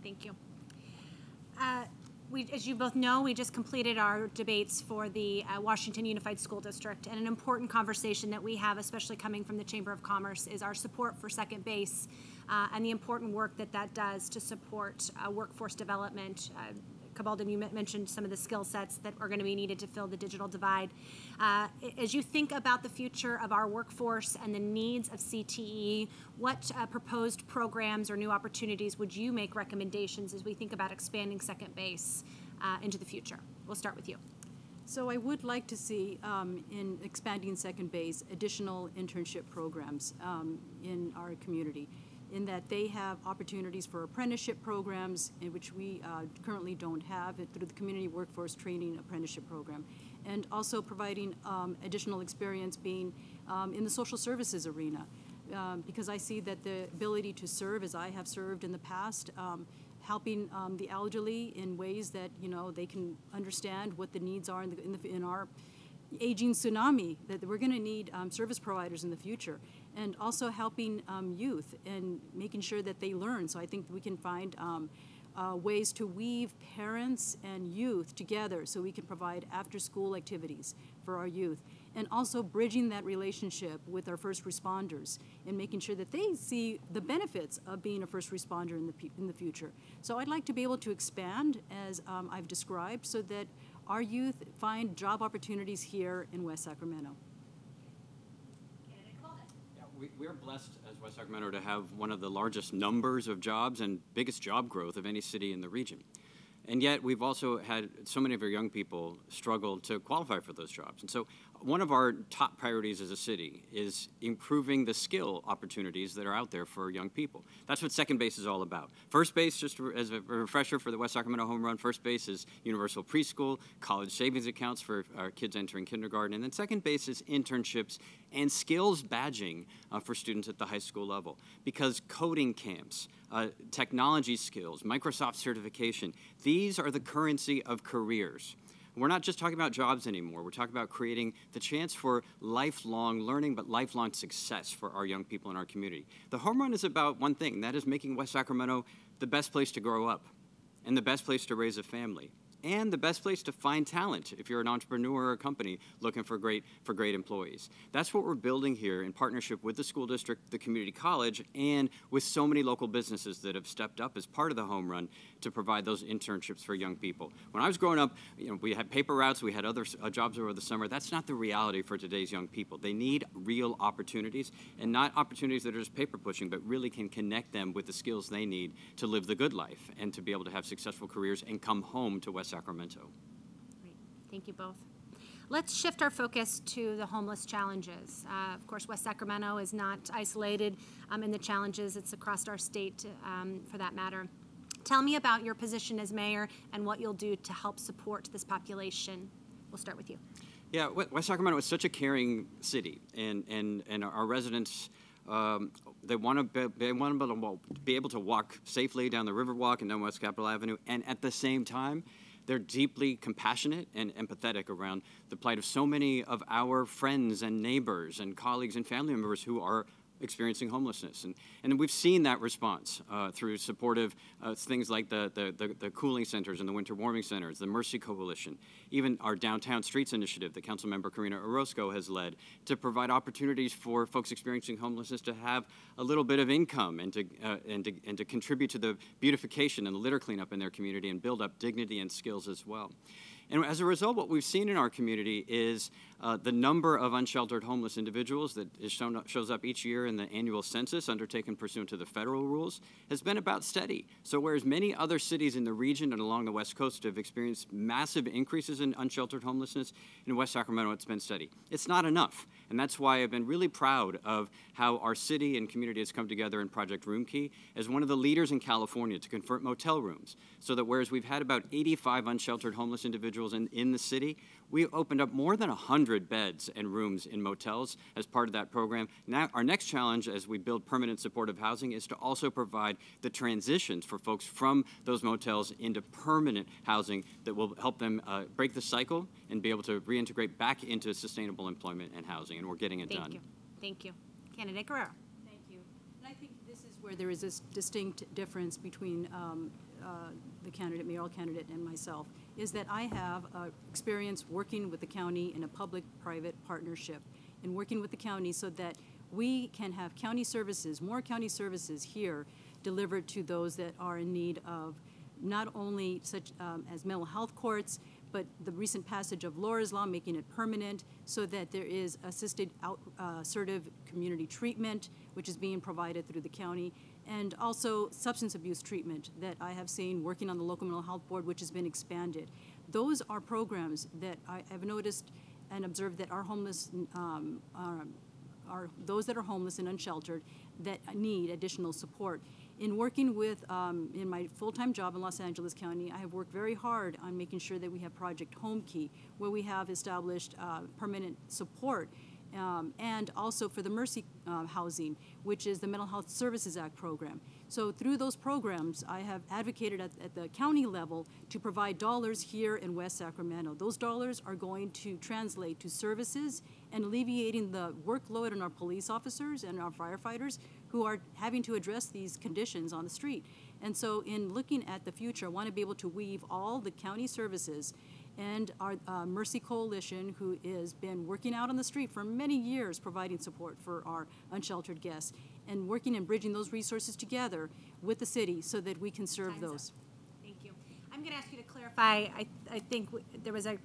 thank you. As you both know, we just completed our debates for the Washington Unified School District, and an important conversation that we have, especially coming from the Chamber of Commerce, is our support for second base and the important work that that does to support workforce development. Cabaldan, you mentioned some of the skill sets that are going to be needed to fill the digital divide. As you think about the future of our workforce and the needs of CTE, what proposed programs or new opportunities would you make recommendations as we think about expanding second base into the future? We'll start with you. So I would like to see, in expanding second base, additional internship programs in our community. in that they have opportunities for apprenticeship programs, in which we currently don't have, through the Community Workforce Training Apprenticeship Program, and also providing additional experience being in the social services arena. Because I see that the ability to serve, as I have served in the past, helping the elderly in ways that they can understand what the needs are in our aging tsunami, that we're going to need service providers in the future, and also helping youth and making sure that they learn. So I think we can find ways to weave parents and youth together so we can provide after-school activities for our youth, and also bridging that relationship with our first responders and making sure that they see the benefits of being a first responder in the future. So I'd like to be able to expand, as I've described, so that our youth find job opportunities here in West Sacramento. Yeah, we're blessed as West Sacramento to have one of the largest numbers of jobs and biggest job growth of any city in the region. And yet we've also had so many of our young people struggle to qualify for those jobs. And so one of our top priorities as a city is improving the skill opportunities that are out there for young people. That's what Second Base is all about. First Base, just as a refresher for the West Sacramento Home Run, First Base is universal preschool, college savings accounts for our kids entering kindergarten, and then Second Base is internships and skills badging for students at the high school level. Because coding camps, technology skills, Microsoft certification, these are the currency of careers. We're not just talking about jobs anymore. We're talking about creating the chance for lifelong learning, but lifelong success for our young people in our community. The Home Run is about one thing, and that is making West Sacramento the best place to grow up and the best place to raise a family, and the best place to find talent if you're an entrepreneur or a company looking for great employees. That's what we're building here in partnership with the school district, the community college, and with so many local businesses that have stepped up as part of the Home Run to provide those internships for young people. When I was growing up, we had paper routes, we had other jobs over the summer. That's not the reality for today's young people. They need real opportunities, and not opportunities that are just paper pushing, but really can connect them with the skills they need to live the good life and to be able to have successful careers and come home to West Sacramento. Great. Thank you both. Let's shift our focus to the homeless challenges. Of course, West Sacramento is not isolated in the challenges. It's across our state, for that matter. Tell me about your position as mayor and what you'll do to help support this population. We'll start with you. Yeah, West Sacramento is such a caring city, and our residents, they want to be able to walk safely down the Riverwalk and down West Capitol Avenue, and at the same time, they're deeply compassionate and empathetic around the plight of so many of our friends and neighbors and colleagues and family members who are experiencing homelessness. And we've seen that response through supportive things like the cooling centers and the winter warming centers, the Mercy Coalition, even our Downtown Streets initiative that Councilmember Karina Orozco has led to provide opportunities for folks experiencing homelessness to have a little bit of income and to contribute to the beautification and the litter cleanup in their community and build up dignity and skills as well. And as a result, what we've seen in our community is the number of unsheltered homeless individuals that shows up each year in the annual census undertaken pursuant to the federal rules has been about steady. So whereas many other cities in the region and along the West Coast have experienced massive increases in unsheltered homelessness, in West Sacramento it's been steady. It's not enough, and that's why I've been really proud of how our city and community has come together in Project Room Key as one of the leaders in California to convert motel rooms, so that whereas we've had about 85 unsheltered homeless individuals in the city, we opened up more than 100 beds and rooms in motels as part of that program. Now, our next challenge as we build permanent supportive housing is to also provide the transitions for folks from those motels into permanent housing that will help them break the cycle and be able to reintegrate back into sustainable employment and housing, and we're getting it done. Thank you. Thank you. Candidate Guerrero. Thank you. And I think this is where there is this distinct difference between the mayoral candidate and myself, is that I have experience working with the county in a public-private partnership and working with the county so that we can have county services, more county services here delivered to those that are in need of not only such as mental health courts, but the recent passage of Laura's Law, making it permanent so that there is assisted assertive community treatment, which is being provided through the county, and also substance abuse treatment that I have seen working on the local mental health board, which has been expanded. Those are programs that I have noticed and observed that our homeless are those that are homeless and unsheltered that need additional support. In working with, in my full-time job in Los Angeles County, I have worked very hard on making sure that we have Project Home Key, where we have established permanent support, and also for the Mercy Housing, which is the Mental Health Services Act program. So through those programs, I have advocated at the county level to provide dollars here in West Sacramento. Those dollars are going to translate to services and alleviating the workload on our police officers and our firefighters who are having to address these conditions on the street. And so in looking at the future, I want to be able to weave all the county services and our Mercy Coalition, who has been working out on the street for many years providing support for our unsheltered guests, and working and bridging those resources together with the city so that we can serve those. Thank you. I'm going to ask you to clarify. I think there was a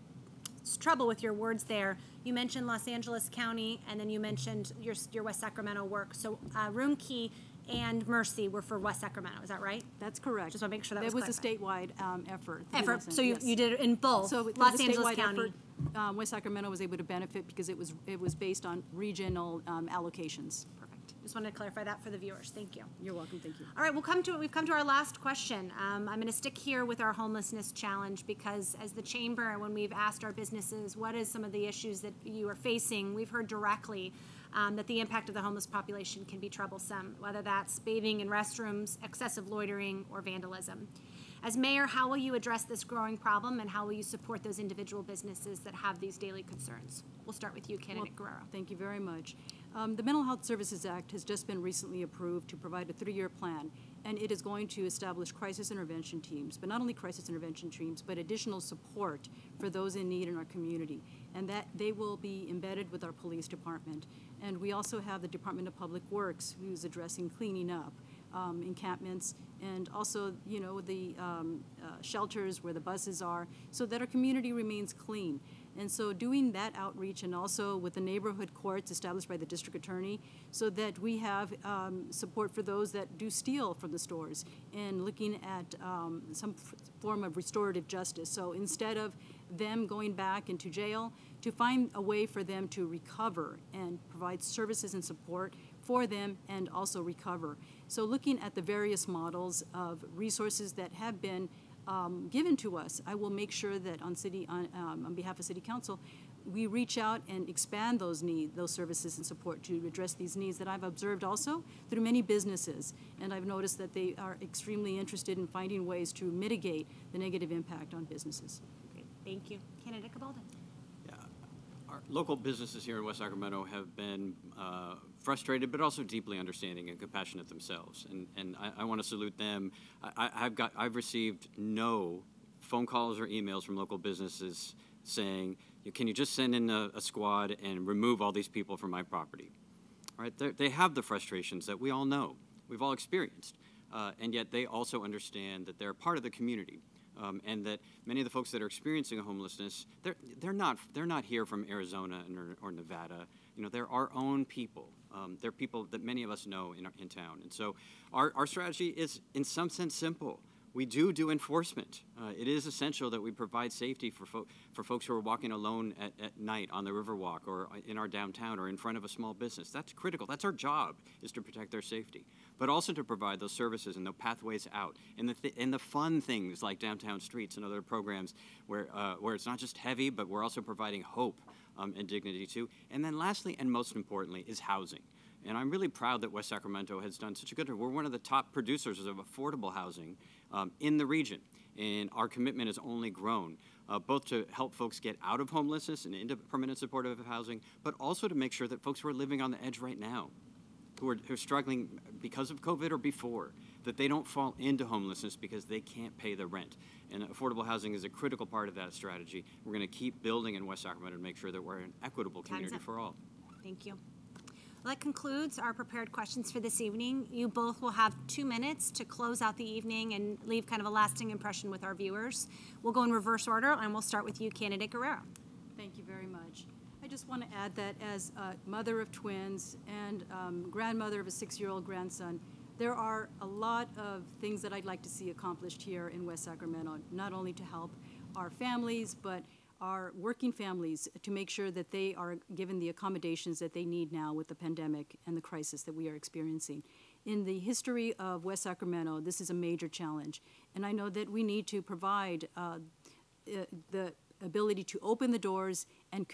trouble with your words there. You mentioned Los Angeles County, and then you mentioned your West Sacramento work. So Room Key and Mercy were for West Sacramento. Is that right? That's correct. Just want to make sure that was was a statewide effort. So you did it in both. So Los Angeles County. Effort, West Sacramento was able to benefit because it was based on regional allocations. Perfect. Just wanted to clarify that for the viewers. Thank you. You're welcome. Thank you. All right, we've come to our last question. I'm going to stick here with our homelessness challenge because as the chamber, when we've asked our businesses what is some of the issues that you are facing, we've heard directly that the impact of the homeless population can be troublesome, whether that's bathing in restrooms, excessive loitering, or vandalism. As mayor, how will you address this growing problem, and how will you support those individual businesses that have these daily concerns? We'll start with you, candidate Guerrero. Thank you very much. The Mental Health Services Act has just been recently approved to provide a 3-year plan, and it is going to establish crisis intervention teams, but not only crisis intervention teams, but additional support for those in need in our community, and that they will be embedded with our police department. And we also have the Department of Public Works, who's addressing cleaning up, encampments, and also, you know, the shelters where the buses are, so that our community remains clean. And so doing that outreach, and also with the neighborhood courts established by the district attorney, so that we have support for those that do steal from the stores, and looking at some form of restorative justice. So instead of them going back into jail, to find a way for them to recover and provide services and support for them and also recover. So looking at the various models of resources that have been given to us, I will make sure that on behalf of City Council, we reach out and expand those needs, those services and support to address these needs that I've observed also through many businesses. And I've noticed that they are extremely interested in finding ways to mitigate the negative impact on businesses. Great. Thank you. Candidate Cabaldo. Our local businesses here in West Sacramento have been frustrated, but also deeply understanding and compassionate themselves. And I want to salute them. I've received no phone calls or emails from local businesses saying, can you just send in a squad and remove all these people from my property? All right? They have the frustrations that we all know, we've all experienced, and yet they also understand that they're part of the community. And that many of the folks that are experiencing homelessness, they're not here from Arizona or Nevada. You know, they're our own people. They're people that many of us know in town. And so our strategy is, in some sense, simple. We do enforcement. It is essential that we provide safety for folks who are walking alone at night on the Riverwalk or in our downtown or in front of a small business. That's critical. That's our job, is to protect their safety, but also to provide those services and the pathways out and the fun things like downtown streets and other programs where it's not just heavy, but we're also providing hope and dignity too. And then lastly, and most importantly, is housing. And I'm really proud that West Sacramento has done such a good job. We're one of the top producers of affordable housing in the region. And our commitment has only grown, both to help folks get out of homelessness and into permanent supportive housing, but also to make sure that folks who are living on the edge right now, who are struggling because of COVID or before, that they don't fall into homelessness because they can't pay the rent. And affordable housing is a critical part of that strategy. We're going to keep building in West Sacramento to make sure that we're an equitable community for all. Thank you. Well, that concludes our prepared questions for this evening. You both will have 2 minutes to close out the evening and leave kind of a lasting impression with our viewers. We'll go in reverse order, and we'll start with you, candidate Guerrero. Thank you very much. I just want to add that as a mother of twins and grandmother of a 6-year-old grandson, there are a lot of things that I'd like to see accomplished here in West Sacramento, not only to help our families, but our working families to make sure that they are given the accommodations that they need now with the pandemic and the crisis that we are experiencing. In the history of West Sacramento, this is a major challenge, and I know that we need to provide the ability to open the doors and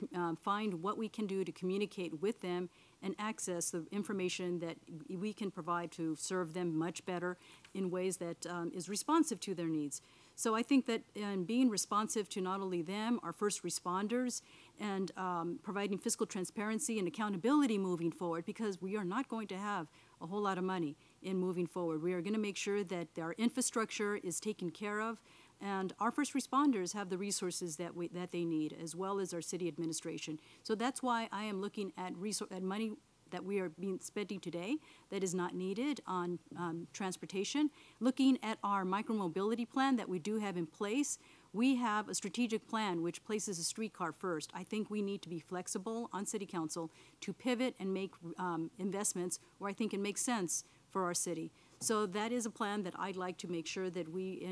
find what we can do to communicate with them and access the information that we can provide to serve them much better in ways that is responsive to their needs. So I think that in being responsive to not only them, our first responders, and providing fiscal transparency and accountability moving forward, because we are not going to have a whole lot of money in moving forward. We are going to make sure that our infrastructure is taken care of, and our first responders have the resources that they need, as well as our city administration. So that's why I am looking at money that we are spending today that is not needed on transportation. Looking at our micromobility plan that we do have in place, we have a strategic plan which places a streetcar first. I think we need to be flexible on City Council to pivot and make investments where I think it makes sense for our city. So that is a plan that I'd like to make sure that we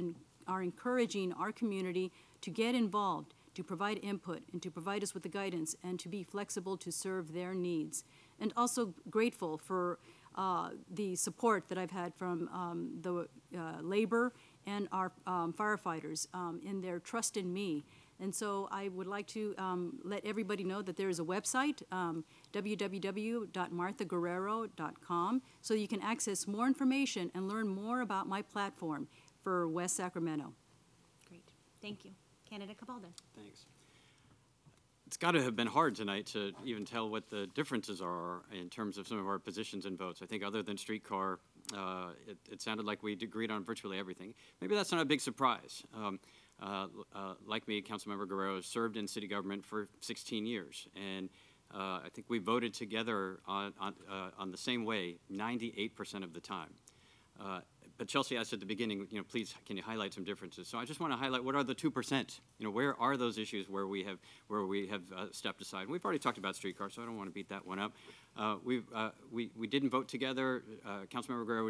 are encouraging our community to get involved, to provide input, and to provide us with the guidance, and to be flexible to serve their needs. And also grateful for the support that I've had from the labor and our firefighters in their trust in me. And so I would like to let everybody know that there is a website, www.marthaguerrero.com, so you can access more information and learn more about my platform for West Sacramento. Great. Thank you. Candidate Cabaldo. Thanks. It's got to have been hard tonight to even tell what the differences are in terms of some of our positions and votes. I think other than streetcar, it sounded like we agreed on virtually everything. Maybe that's not a big surprise. Like me, Councilmember Guerrero served in city government for 16 years, and I think we voted together on the same way 98% of the time. But Chelsea asked at the beginning, please, can you highlight some differences? So I just want to highlight what are the 2%? Where are those issues where we have stepped aside? And we've already talked about streetcars, so I don't want to beat that one up. We didn't vote together. Councilmember Guerrero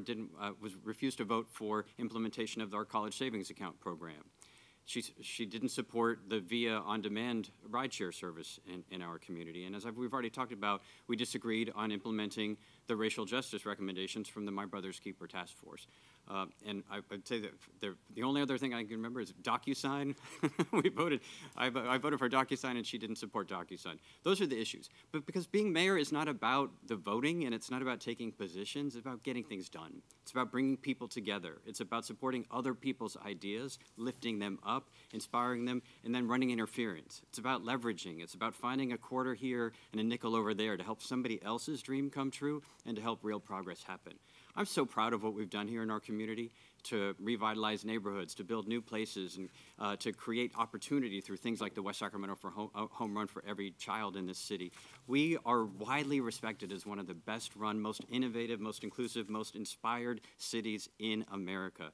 refused to vote for implementation of our college savings account program. She didn't support the VIA on-demand rideshare service in our community. And as we've already talked about, we disagreed on implementing the racial justice recommendations from the My Brother's Keeper Task Force. And I'd say that the only other thing I can remember is DocuSign. I voted for DocuSign, and she didn't support DocuSign. Those are the issues. But because being mayor is not about the voting, and it's not about taking positions, it's about getting things done. It's about bringing people together. It's about supporting other people's ideas, lifting them up, inspiring them, and then running interference. It's about leveraging. It's about finding a quarter here and a nickel over there to help somebody else's dream come true and to help real progress happen. I'm so proud of what we've done here in our community to revitalize neighborhoods, to build new places, and to create opportunity through things like the West Sacramento Home Run for every child in this city. We are widely respected as one of the best run, most innovative, most inclusive, most inspired cities in America.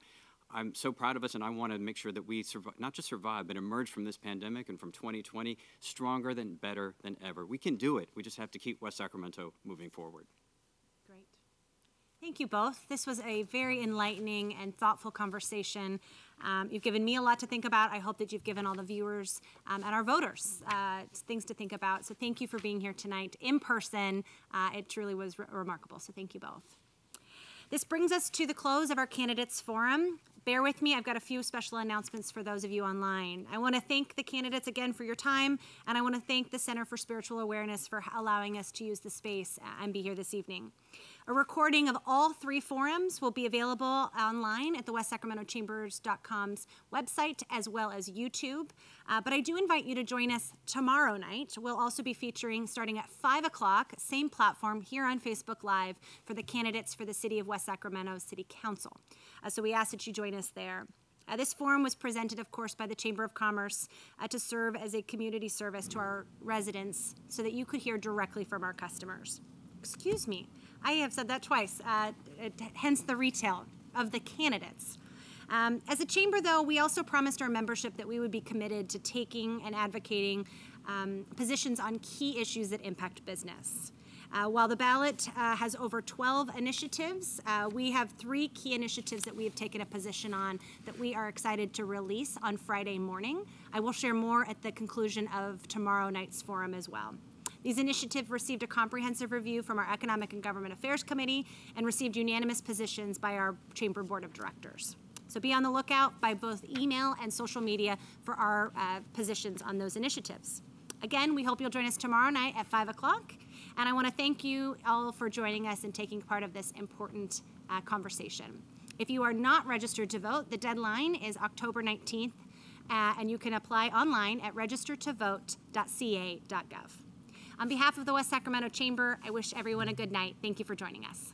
I'm so proud of us, and I want to make sure that we not just survive, but emerge from this pandemic and from 2020 stronger than, better than ever. We can do it. We just have to keep West Sacramento moving forward. Great. Thank you both. This was a very enlightening and thoughtful conversation. You've given me a lot to think about. I hope that you've given all the viewers and our voters things to think about. So thank you for being here tonight in person. It truly was remarkable. So thank you both. This brings us to the close of our candidates forum. Bear with me, I've got a few special announcements for those of you online. I want to thank the candidates again for your time, and I want to thank the Center for Spiritual Awareness for allowing us to use the space and be here this evening. A recording of all three forums will be available online at the WestSacramentoChambers.com's website as well as YouTube. But I do invite you to join us tomorrow night. We'll also be featuring, starting at 5 o'clock, same platform here on Facebook Live for the candidates for the City of West Sacramento City Council. So we ask that you join us there. This forum was presented, of course, by the Chamber of Commerce to serve as a community service to our residents so that you could hear directly from our customers. Excuse me, I have said that twice, hence the retail of the candidates. As a chamber, though, we also promised our membership that we would be committed to taking and advocating positions on key issues that impact business. While the ballot has over 12 initiatives, we have 3 key initiatives that we have taken a position on that we are excited to release on Friday morning. I will share more at the conclusion of tomorrow night's forum as well. These initiatives received a comprehensive review from our Economic and Government Affairs Committee and received unanimous positions by our Chamber Board of Directors. So be on the lookout by both email and social media for our positions on those initiatives. Again, we hope you'll join us tomorrow night at 5 o'clock. And I want to thank you all for joining us and taking part of this important conversation. If you are not registered to vote, the deadline is October 19th, and you can apply online at registertovote.ca.gov. On behalf of the West Sacramento Chamber, I wish everyone a good night. Thank you for joining us.